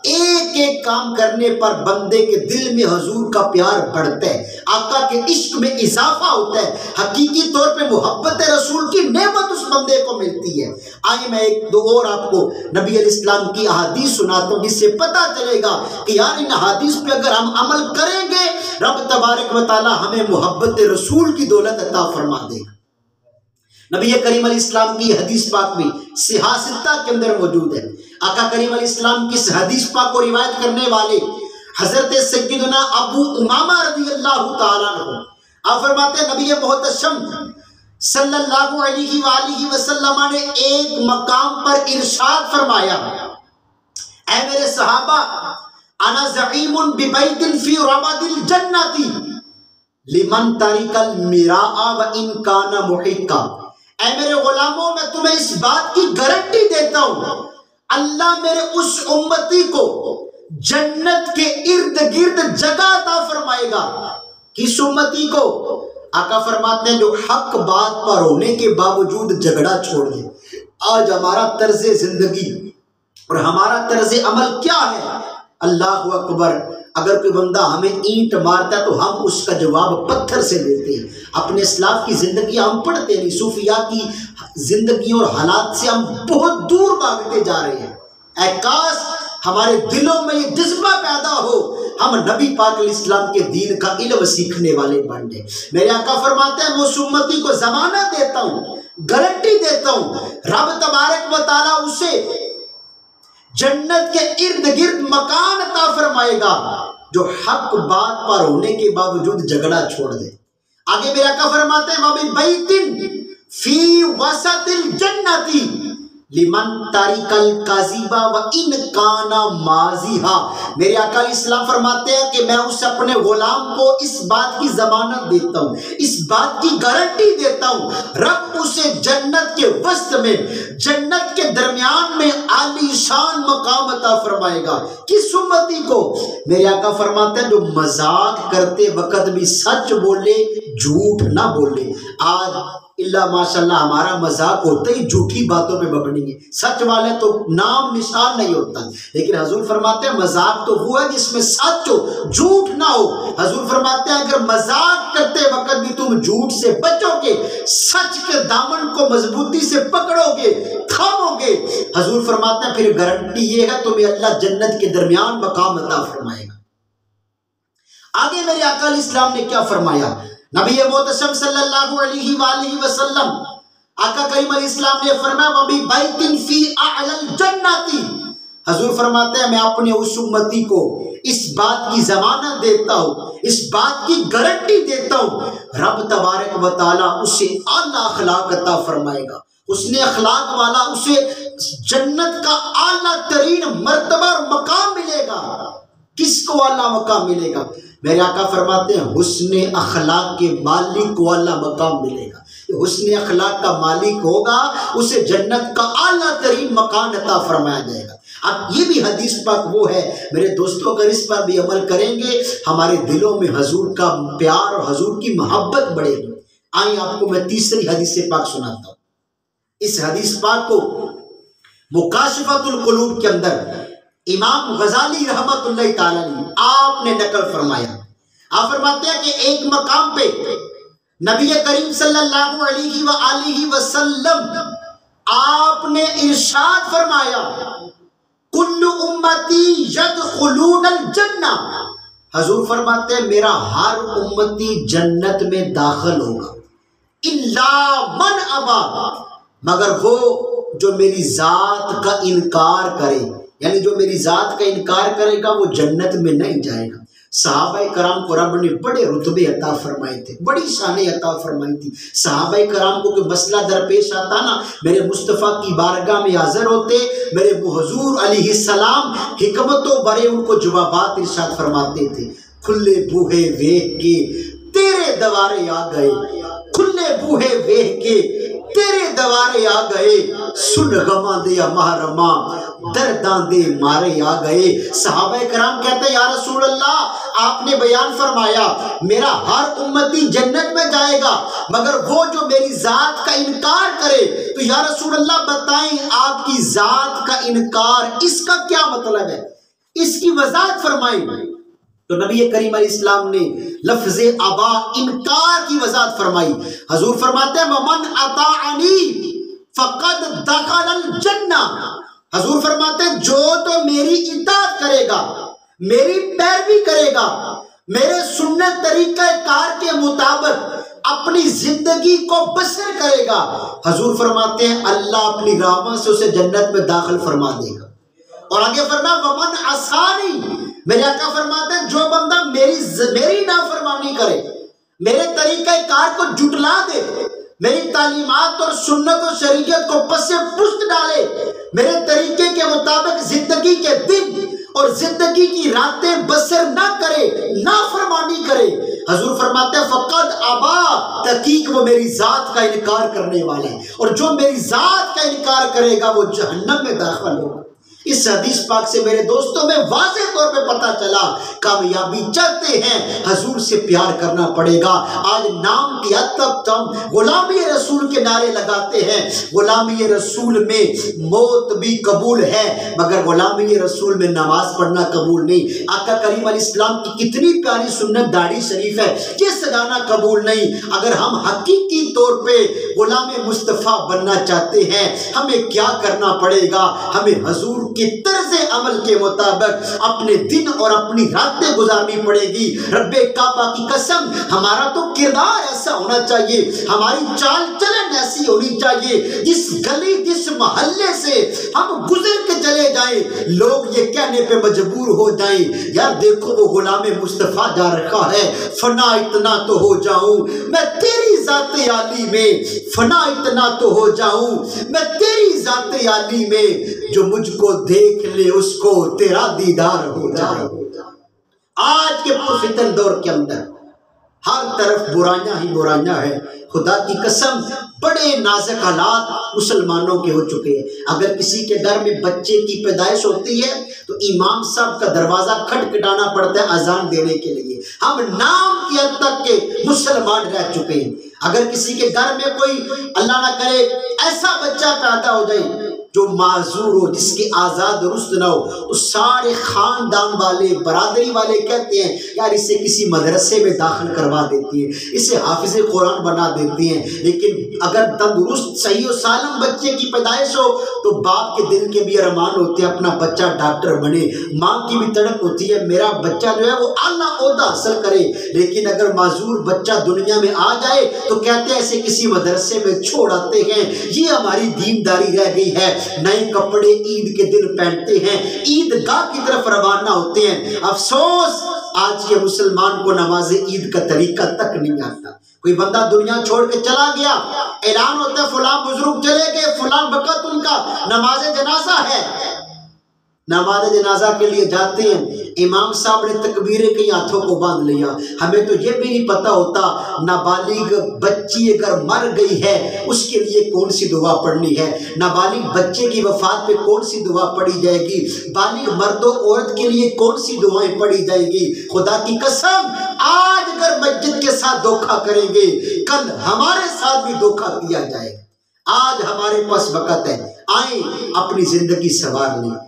ایک ایک کام کرنے پر بندے کے دل میں حضور کا پیار بڑھتا ہے، آقا کے عشق میں اضافہ ہوتا ہے، حقیقی طور پہ محبت رسول کی نعمت اس بندے کو ملتی ہے۔ آئیے میں ایک دو اور آپ کو نبی علیہ السلام کی احادیث سناتا ہوں، جس سے پتہ چلے گا کہ یار ان احادیث پہ اگر ہم عمل کریں گے، رب تبارک و تعالی ہمیں محبت رسول کی دولت عطا فرما دے گا۔ نبی کریم علیہ السلام کی حدیث پاک بھی صحاح ستہ کے اندر موجود ہے۔ آقا کریم علیہ السلام کی اس حدیث پاک کو روایت کرنے والے حضرت سیدنا ابو امامہ رضی اللہ تعالیٰ عنہ، آپ فرماتے ہیں نبی محتشم صلی اللہ علیہ وآلہ وسلم نے ایک مقام پر ارشاد فرمایا، اے میرے صحابہ، انا زعیم ببیت فی ربد الجنت لمن ترک المراء وان کان محقا۔ اے میرے غلاموں، میں تمہیں اس بات کی گارنٹی دیتا ہوں، اللہ میرے اس امتی کو جنت کے ارد گرد جگہ عطا فرمائے گا۔ کس امتی کو؟ آقا فرماتے ہیں جو حق بات پر ہونے کے باوجود جھگڑا چھوڑ دے۔ آج ہمارا طرز زندگی اور ہمارا طرز عمل کیا ہے؟ اللہ اکبر، اگر کوئی بندہ ہمیں اینٹ مارتا ہے تو ہم اس کا جواب پتھر سے دیتے ہیں۔ اپنے اسلاف کی زندگی ہم پڑھتے نہیں، صوفیاء کی زندگی اور حالات سے ہم بہت دور بھاگتے جا رہے ہیں۔ اے کاش ہمارے دلوں میں یہ جذبہ پیدا ہو، ہم نبی پاک علیہ السلام کے دین کا علم سیکھنے والے بن جائیں۔ میرے آقا فرماتے ہیں میں اس امتی کو ضمانت دیتا ہوں، گارنٹی دیتا ہوں، رب تبارک و تعالیٰ اسے جنت کے ارد گرد مکان عطا فرمائے گا جو حق بات پر ہونے کے باوجود جھگڑا چھوڑ دے۔ آگے میرے آقا فرماتے ہیں وَبِبَيْتٍ فِي وَسَطِ الْجَنَّةِ لمن تارک الکاذبہ وان کان ماضیہا۔ میرے آقا علیہ السلام فرماتے ہیں کہ میں اس اپنے غلام کو اس بات کی ضمانت دیتا ہوں، اس بات کی گارنٹی دیتا ہوں، رب اسے جنت کے وسط میں، جنت کے درمیان میں عالی شان مقام عطا فرمائے گا۔ کس امتی کو؟ میرے آقا فرماتے ہیں جو مذاق کرتے وقت بھی سچ بولے، جھوٹ نہ بولے۔ آج اللہ ماشاءاللہ ہمارا مذاق ہوتا ہی جھوٹی باتوں پہ ببنی ہے، سچ والے تو نام نشان نہیں ہوتا۔ لیکن حضور فرماتے ہیں مذاق تو وہ ہے جس میں سچ ہو، جھوٹ نہ ہو۔ حضور فرماتے ہیں اگر مذاق کرتے وقت بھی تم جھوٹ سے بچو گے، سچ کے دامن کو مضبوطی سے پکڑو گے، تھامو گے، حضور فرماتے ہیں پھر گارنٹی یہ ہے تمہیں اللہ جنت کے درمیان مقام عطا فرمائے گا۔ آگے میرے آقا علیہ السلام نے کیا فرمایا؟ نبی محتشم صلی اللہ علیہ وآلہ وسلم آقا کریم علیہ السلام نے فرمایا وَبِبَيْتٍ فِي أَعْلَى الْجَنَّةِ۔ حضور فرماتے ہیں میں اپنے اس امتی کو اس بات کی ضمانت دیتا ہوں، اس بات کی گارنٹی دیتا ہوں، رب تبارک و تعالیٰ اسے اعلیٰ اخلاق عطا فرمائے گا۔ اس نے اخلاق والا اسے جنت کا اعلیٰ ترین مرتبہ اور مقام ملے گا۔ کس کو اعلیٰ مقام ملے گا؟ میرے آقا فرماتے ہیں حسن اخلاق کے مالک کو اعلیٰ مقام ملے گا۔ حسن اخلاق کا مالک ہوگا اسے جنت کا اعلیٰ ترین مکان عطا فرمایا جائے گا۔ اب یہ بھی حدیث پاک وہ ہے میرے دوستوں، اگر اس پر بھی عمل کریں گے ہمارے دلوں میں حضور کا پیار اور حضور کی محبت بڑھے گی۔ آئیں آپ کو میں تیسری حدیث پاک سناتا ہوں۔ اس حدیث پاک کو مکاشفۃ القلوب کے اندر امام غزالی رحمت اللہ تعالی علیہ آپ نے نقل فرمایا۔ آپ فرماتے ہیں کہ ایک مقام پہ نبی کریم صلی اللہ علیہ وآلہ وسلم آپ نے ارشاد فرمایا کل امتی یدخلون الجنہ، حضور فرماتے ہیں میرا ہر امتی جنت میں داخل ہوگا، الا من ابا، مگر وہ جو میری ذات کا انکار کرے، یعنی جو میری ذات کا انکار کرے گا وہ جنت میں نہیں جائے گا۔ صحابہ کرام کو رب نے بڑے رتبے عطا فرمائے تھے، بڑی شانیں عطا فرمائی تھی۔ صحابہ کرام کو کوئی مسئلہ درپیش آتا نا، میرے مصطفیٰ کی بارگاہ میں حاضر ہوتے، میرے حضور علیہ السلام حکمتوں بڑے ان کو جوابات ارشاد فرماتے تھے۔ کھلے بوہے ویکھ کے تیرے دوارے آ گئے، کھلے بوہے ویکھ کے تیرے دوارے آ گئے، سن غماں دے محرماں درداں دے مارے آ گئے۔ صحابہ کرام کہتے ہیں یا رسول اللہ آپ نے بیان فرمایا میرا ہر امتی جنت میں جائے گا مگر وہ جو میری ذات کا انکار کرے، تو یا رسول اللہ بتائیں آپ کی ذات کا انکار اس کا کیا مطلب ہے، اس کی وضاحت فرمائیں۔ تو نبی کریم علیہ السلام نے لفظ ابا انکار کی وضاحت فرمائی۔ حضور فرماتے ہیں ومن اطاعنی فقد دخل الجنہ، حضور فرماتے ہیں جو تو میری اطاعت کرے گا، میری پیروی کرے گا، میرے سنت طریقہ کار کے مطابق اپنی زندگی کو بسر کرے گا، حضور فرماتے ہیں اللہ اپنی رحمت سے اسے جنت میں داخل فرما دے گا۔ اور آگے فرمایا ومن عصانی، میرے آقا فرماتے ہیں جو بندہ میری نافرمانی کرے، میرے طریقہ کار کو جھٹلا دے، میری تعلیمات اور سنت و شریعت کو پس پشت ڈالے، میرے طریقے کے مطابق زندگی کے دن اور زندگی کی راتیں بسر نہ کرے، نافرمانی کرے، حضور فرماتے ہیں فقد ابا، تحقیق وہ میری ذات کا انکار کرنے والا ہے، اور جو میری ذات کا انکار کرے گا وہ جہنم میں داخل ہوگا۔ اس حدیث پاک سے میرے دوستوں میں واضح طور پہ پتہ چلا کامیابی چاہتے ہیں حضور سے پیار کرنا پڑے گا۔ آج نام کی حد تک ہم غلامی رسول کے نعرے لگاتے ہیں، غلامی رسول میں موت بھی قبول ہے مگر غلامی رسول میں نماز پڑھنا قبول نہیں۔ آقا کریم علیہ السلام کی کتنی پیاری سنت داڑھی شریف ہے، یہ سجانا قبول نہیں۔ اگر ہم حقیقی طور پہ غلام مصطفیٰ بننا چاہتے ہیں ہمیں کیا کرنا پڑے گا؟ ہمیں حضور کے طرز عمل کے مطابق اپنے دن اور اپنی راتیں گزارنی پڑے گی۔ رب کعبہ کی قسم ہمارا تو کردار ایسا ہونا چاہیے، ہماری چال چلن ایسی ہونی چاہیے جس گلی جس محلے سے ہم گزر کے چلے جائیں لوگ یہ کہنے پہ مجبور ہو جائیں یار دیکھو وہ غلام مصطفیٰ جا رکھا ہے، فنا اتنا تو ہو جاؤں میں تیری ذات عالی میں، فنا اتنا تو ہو جاؤں میں تیری ذات عالی میں، جو مجھ کو دیکھ لے اس کو تیرا دیدار ہو جائے۔ آج کے پرفتن دور کے اندر ہر طرف برائیاں ہی برائیاں ہیں، خدا کی قسم بڑے نازک حالات مسلمانوں کے ہو چکے ہیں۔ اگر کسی کے گھر میں بچے کی پیدائش ہوتی ہے تو امام صاحب کا دروازہ کھٹکھٹانا پڑتا ہے اذان دینے کے لیے۔ ہم نام کی حد تک کے مسلمان رہ چکے ہیں۔ اگر کسی کے گھر میں کوئی اللہ نہ کرے ایسا بچہ پیدا ہو جائے جو معذور ہو، جس کے آزاد درست نہ ہو، تو سارے خاندان والے برادری والے کہتے ہیں یار اسے کسی مدرسے میں داخل کروا دیتی ہیں، اسے حافظ قرآن بنا دیتی ہیں۔ لیکن اگر تندرست صحیح و سالم بچے کی پیدائش ہو تو باپ کے دل کے بھی ارمان ہوتے ہیں اپنا بچہ ڈاکٹر بنے، ماں کی بھی تڑپ ہوتی ہے میرا بچہ جو ہے وہ اعلیٰ عہدہ حاصل کرے۔ لیکن اگر معذور بچہ دنیا میں آ جائے تو کہتے ہیں اسے کسی مدرسے میں چھوڑ آتے ہیں۔ یہ ہماری دینداری رہ گئی ہے۔ نئے کپڑے عید کے دن پہنتے ہیں، عید گاہ کی طرف روانہ ہوتے ہیں۔ افسوس آج کے مسلمان کو نماز عید کا طریقہ تک نہیں آتا۔ کوئی بندہ دنیا چھوڑ کے چلا گیا، اعلان ہوتا ہے فلاں بزرگ چلے گئے، فلاں وقت ان کا نماز جنازہ ہے، نماز جنازہ کے لیے جاتے ہیں، امام صاحب نے تکبیریں کئی ہاتھوں کو باندھ لیا. ہمیں تو یہ بھی نہیں پتا ہوتا نابالغ بچی اگر مر گئی ہے اس کے لیے کون سی دعا پڑھنی ہے, نابالغ بچے کی وفات پہ کون سی دعا پڑھی جائے گی, بالغ مرد و عورت کے لیے کون سی دعائیں پڑھی جائے گی. خدا کی قسم آج اگر مسجد کے ساتھ دھوکہ کریں گے کل ہمارے ساتھ بھی دھوکہ کیا جائے گا. آج ہمارے پاس وقت ہے, آئیں اپنی زندگی سنوار لیں.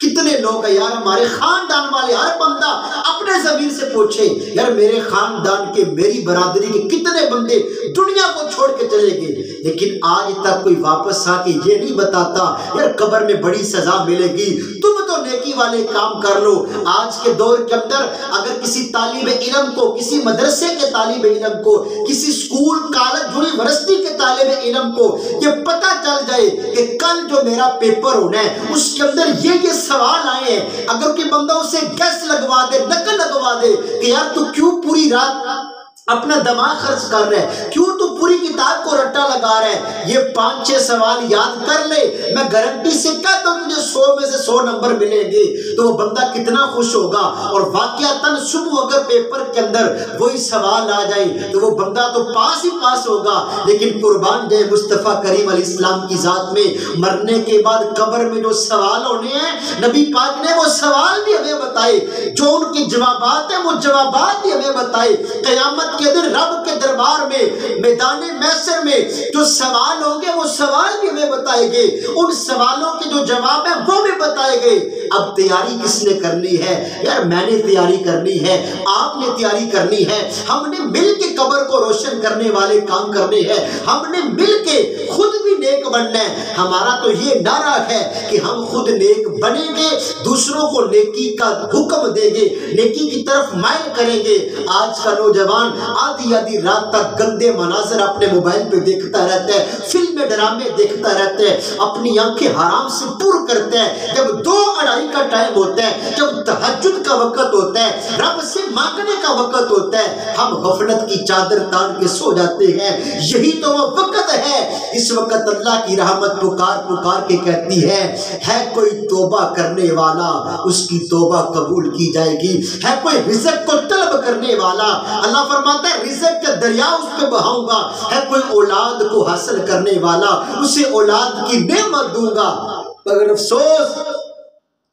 کتنے لوگ ہیں یار ہمارے خاندان والے, ہر بندہ اپنے ضمیر سے پوچھے یار میرے خاندان کے میری برادری کے کتنے بندے دنیا کو چھوڑ کے چلے گئے, لیکن آج تک کوئی واپس آ کے یہ نہیں بتاتا یار قبر میں بڑی سزا ملے گی, تم تو نیکی والے کام کر لو. آج کے دور کے اندر اگر کسی طالب علم کو, کسی مدرسے کے طالب علم کو, کسی سکول کالج یونیورسٹی کے طالب علم کو یہ پتہ چل جائے کہ کل جو میرا پیپر ہونا ہے اس کے اندر یہ سوال آئے ہیں, اگر کوئی بندہ اسے گیس لگوا دے, نقل لگوا دے کہ یار تو کیوں پوری رات اپنا دماغ خرچ کر رہے ہیں, کیوں تو پوری کتاب کو رٹا لگا رہے ہیں, یہ 5-6 سوال یاد کر لے, میں گارنٹی سے کہتا ہوں تجھے 100 میں سے 100 نمبر ملیں گے. تو وہ بندہ کتنا خوش ہوگا. اور واقعتاً صبح اگر پیپر کے اندر وہی سوال آ جائے تو وہ بندہ تو پاس ہی پاس ہوگا, لیکن قربان جائے مصطفیٰ کریم علیہ السلام کی ذات میں مرنے کے بعد قبر میں جو سوال ہونے ہیں نبی پاک نے وہ سوال بھی ہمیں بتائے, جو ان کے جوابات ہیں وہ جوابات بھی ہمیں بتائے. قیامت کے دن رب کے دربار میں میدان محشر میں جو سوال ہوں گے وہ سوال بھی ہمیں بتائے گے, ان سوالوں کے جو جواب ہیں وہ بھی بتائے گے. اب تیاری کس نے کرنی ہے یار, میں نے تیاری کرنی ہے, آپ نے تیاری کرنی ہے. ہم نے مل کے قبر کو روشن کرنے والے کام کرنے ہیں, ہم نے مل کے خود بھی نیک بننا ہے. ہمارا تو یہ نعرہ ہے کہ ہم خود نیک بنیں گے, دوسروں کو نیکی کا حکم دیں گے, نیکی کی طرف مائل کریں گے. آج کا نوجوان آدھی رات تک گندے مناظر اپنے موبائل پہ دیکھتا رہتا ہے, فلمیں ڈرامے دیکھتا رہتا ہے, اپنی آنکھیں حرام سے پر کرتا ہے. جب 2-2:30 کا ٹائم ہوتا ہے, جب تہجد کا وقت ہوتا ہے, رب سے مانگنے کا وقت ہوتا ہے, ہم غفلت کی چادر تان کے سو جاتے ہیں. یہی تو وہ وقت ہے, اس وقت اللہ کی رحمت پکار کے کہتی ہے کوئی توبہ کرنے والا اس کی توبہ قبول کی جائے گی. ہے کوئی رزق کو طلب کرنے والا, اللہ فرماتا ہے رزق کا دریا اس پہ بہاؤں گا. ہے کوئی اولاد کو حاصل کرنے والا, اسے اولاد کی نعمت دوں گا. مگر افسوس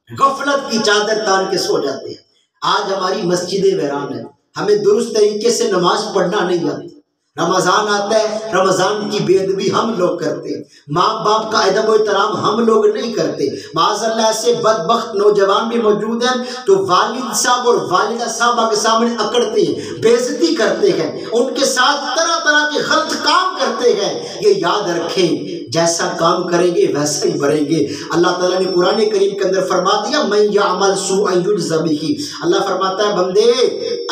غفلت کی چادر تان کے سو جاتے ہیں. آج ہماری مسجدیں ویران ہیں, ہمیں درست طریقے سے نماز پڑھنا نہیں آتی. رمضان آتا ہے, رمضان کی بے ادبی ہم لوگ کرتے ہیں, ماں باپ کا ادب و احترام ہم لوگ نہیں کرتے. معاذ اللہ ایسے بدبخت نوجوان بھی موجود ہیں تو والد صاحب اور والدہ صاحبہ کے سامنے اکڑتے ہیں, بے عزتی کرتے ہیں, ان کے ساتھ طرح طرح کے غلط کام کرتے ہیں. یہ یاد رکھیں جیسا کام کریں گے ویسا ہی بھریں گے. اللہ تعالیٰ نے قرآن کریم کے اندر فرما دیا من یعمل سوءا یجز بہ. اللہ فرماتا ہے بندے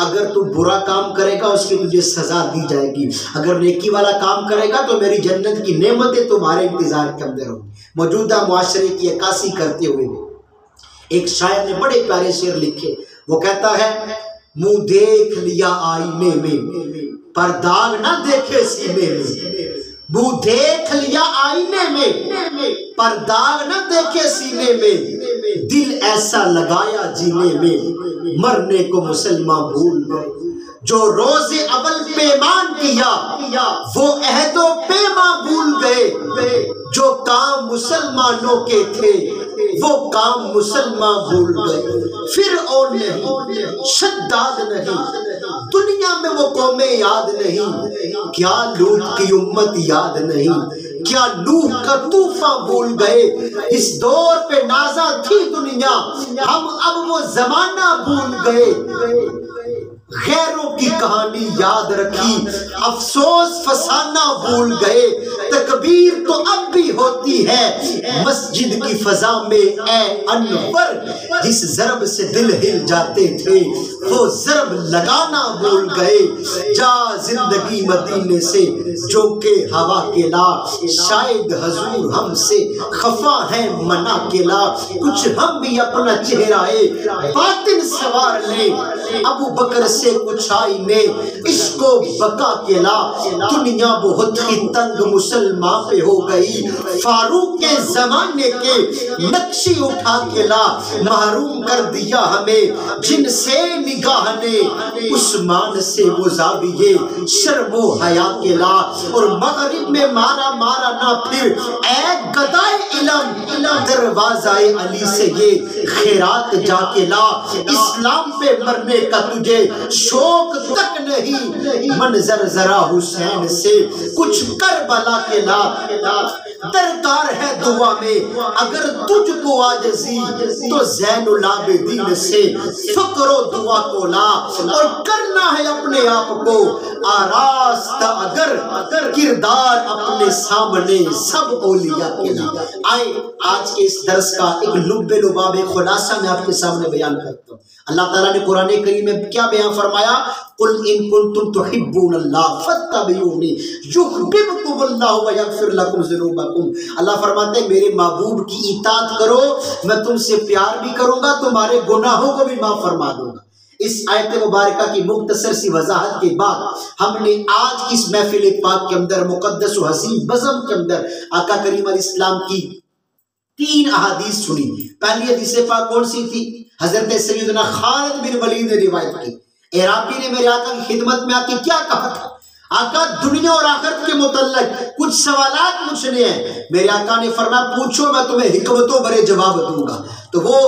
اگر تو برا کام کرے گا اس کی تجھے سزا دی جائے گی, اگر نیکی والا کام کرے گا تو میری جنت کی نعمتیں تمہارے انتظار کے اندر ہوں. موجودہ معاشرے کی عکاسی کرتے ہوئے ایک شاعر نے بڑے پیارے شعر لکھے. وہ کہتا ہے منہ دیکھ لیا آئینے میں پر داغ نہ دیکھے سینے میں, منہ دیکھ لیا آئینے میں پر داغ نہ دیکھے سینے میں, دل ایسا لگایا جینے میں مرنے کو مسلمان بھول گئے. جو روز اول پیمان کیا وہ عہد و پیمان بھول گئے, جو کام مسلمانوں کے تھے وہ کام مسلمان بھول گئے. پھر اور نہیں شداد نہیں دنیا میں وہ قومیں یاد نہیں, کیا لوط کی امت یاد نہیں, کیا نوح کا طوفان بھول گئے. اس دور پہ نازا تھی دنیا, ہم اب وہ زمانہ بھول گئے. غیروں کی کہانی یاد رکھی, افسوس فسانہ بھول گئے. تکبیر تو اب بھی ہوتی ہے مسجد کی فضا میں اے انور, جس ضرب سے دل ہل جاتے تھے وہ ضرب لگانا بھول گئے. جا زندگی مدینے سے جو کہ ہوا کے لا, شاید حضور ہم سے خفا ہے منا کے لا. کچھ ہم بھی اپنا چہرہ باطن سوار لیں, ابو بکر سے کچھائی میں اس کو بقا کے لا، دنیا بہت ہی تنگ مسلمان پہ ہو گئی، فاروق کے زمانے کے نقشی اٹھا کے لا، محروم کر دیا ہمیں جن سے نگاہ نے، عثمان سے وہ زاویے شرم و حیا کے لا، اور مغرب میں مارا مارا نہ پھر اے گدائے علم، دروازہ علی سے یہ خیرات جا کے لا، اسلام پہ مرنے کا تجھے شوق تک نہیں، منظر ذرا حسین سے کچھ کربلا کے لا، درکار ہے دعا میں اگر تجھ کو عاجزی تو زین العابدین سے فکر و دعا کو لا، اور کرنا ہے اپنے آپ کو آراستہ اگر کردار اپنے سامنے سب اولیاء کے لا۔ آئے آج کے اس درس کا ایک لب لباب خلاصہ میں آپ کے سامنے بیان کرتا ہوں۔ اللہ تعالیٰ نے قرآن کریم میں کیا بیان فرمایا؟ قل ان کنتم تحبون اللہ فاتبعونی یحببکم اللہ ویغفر لکم ذنوبکم۔ اللہ فرماتے ہیں میرے محبوب کی اطاعت کرو، میں تم سے پیار بھی کروں گا، تمہارے گناہوں کو بھی معاف فرما دوں گا۔ اس آیت مبارکہ کی مختصر سی وضاحت کے بعد ہم نے آج کی اس محفل پاک کے اندر مقدس و حسین بزم کے اندر آقا کریم علیہ السلام کی 3 احادیث سنی۔ پہلی حدیث پاک کون سی تھی؟ حضرت سیدنا خالد بن ولید نے روایت کی، عراقی نے میرے آقا کی خدمت میں آ کے کیا کہا تھا؟ آقا دنیا اور آخرت کے متعلق کچھ سوالات پوچھنے ہیں، میرے آقا نے فرمایا پوچھو میں تمہیں حکمتوں بھرے جواب دوں گا۔ تو وہ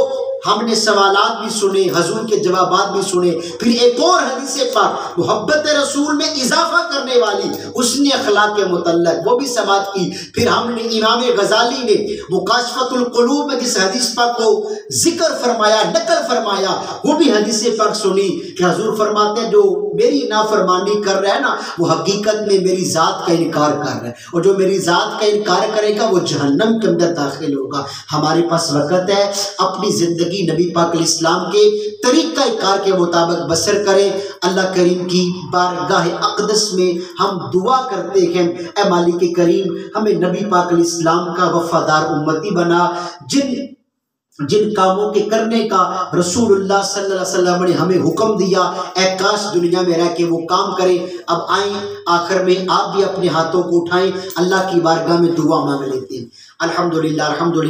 ہم نے سوالات بھی سنے، حضور کے جوابات بھی سنے۔ پھر ایک اور حدیث پاک محبت رسول میں اضافہ کرنے والی حسن اخلاق کے متعلق وہ بھی سماعت کی۔ پھر ہم نے امام غزالی نے مکاشفۃ القلوب میں جس حدیث پاک کو ذکر فرمایا، نقل فرمایا، وہ بھی حدیث پاک سنی کہ حضور فرماتے ہیں جو میری نافرمانی کر رہا ہے نا وہ حقیقت میں میری ذات کا انکار کر رہا ہے، اور جو میری ذات کا انکار کرے گا وہ جہنم کے اندر داخل ہوگا۔ ہمارے پاس وقت ہے، اپنی زندگی نبی پاک علیہ السلام کے طریقہ کار کے مطابق بسر کریں۔ اللہ کریم کی بارگاہ اقدس میں ہم دعا کرتے ہیں اے مالک کریم ہمیں نبی پاک علیہ السلام کا وفادار امتی بنا، جن کاموں کے کرنے کا رسول اللہ صلی اللہ علیہ وسلم نے ہمیں حکم دیا، اے کاش دنیا میں رہ کے وہ کام کریں۔ اب آئیں آخر میں آپ بھی اپنے ہاتھوں کو اٹھائیں، اللہ کی بارگاہ میں دعا مانگ لیتے ہیں۔ الحمدللہ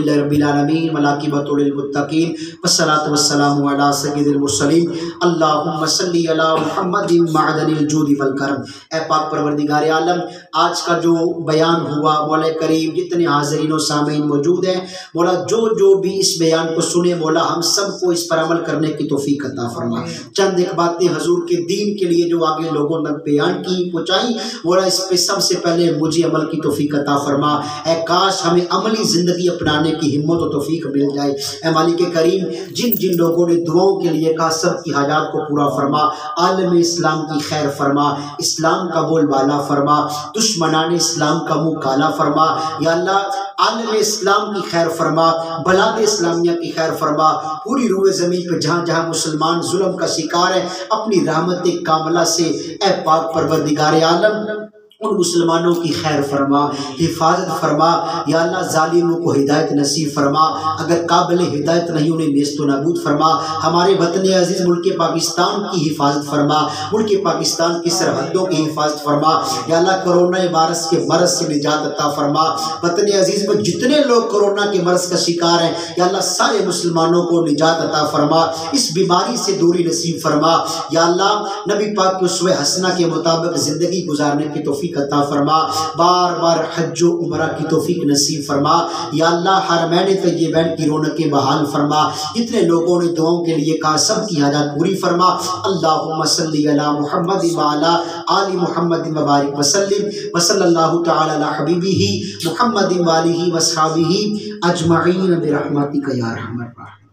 رب العالمین والعاقبۃ للمتقین والصلاۃ والسلام علی سید المرسلین اللہم صلی علی محمد معدن الجود والکرم۔ اے پاک پروردگار عالم، آج کا جو بیان ہوا مولا کریم جتنے حاضرین و سامعین موجود ہیں، مولا جو بھی اس بیان کو سنے مولا ہم سب کو اس پر عمل کرنے کی توفیق عطا فرما۔ چند ایک باتیں حضور کے دین کے لیے جو آگے لوگوں تک بیان کی پہنچائی مولا اس پہ سب سے پہلے مجھے عمل کی توفیق عطا فرما۔ اے کاش ہمیں عملی زندگی اپنانے کی ہمت و توفیق مل جائے۔ اے مالک کریم جن لوگوں نے دعاؤں کے لیے کہا سب کی حاجات کو پورا فرما، عالم اسلام کی خیر فرما، اسلام کا بول بالا فرما، دشمنان اسلام کا منہ کالا فرما۔ یا اللہ عالم اسلام کی خیر فرما، بلاد اسلامیہ کی خیر فرما، پوری روئے زمین پہ جہاں جہاں مسلمان ظلم کا شکار ہے اپنی رحمت کاملہ سے اے پاک پروردگار عالم ان مسلمانوں کی خیر فرما، حفاظت فرما۔ یا اللہ ظالموں کو ہدایت نصیب فرما، اگر قابل ہدایت نہیں انہیں نیست و نابود فرما۔ ہمارے وطن عزیز ملک پاکستان کی حفاظت فرما، ملک پاکستان کی سرحدوں کی حفاظت فرما۔ یا اللہ کرونا وائرس کے مرض سے نجات عطا فرما۔ وطن عزیز میں جتنے لوگ کرونا کے مرض کا شکار ہیں یا اللہ سارے مسلمانوں کو نجات عطا فرما، اس بیماری سے دوری نصیب فرما۔ یا اللہ نبی پاک کی اسوہ حسنہ کے مطابق زندگی گزارنے کی توفیق عطا فرما، بار بار حج و عمرہ کی توفیق نصیب فرما۔ یا اللہ حرمین طیبین کی رونقیں بحال فرما، جتنے لوگوں نے دعاؤں کے لیے کہا سب کی حاجات پوری فرما۔ اللہم صلی علی محمد وعلی آل محمد وبارک وسلم وصلی اللہ تعالی علی حبیبہ محمد وآلہ وصحبہ اجمعین برحمتک یا ارحم الراحمین۔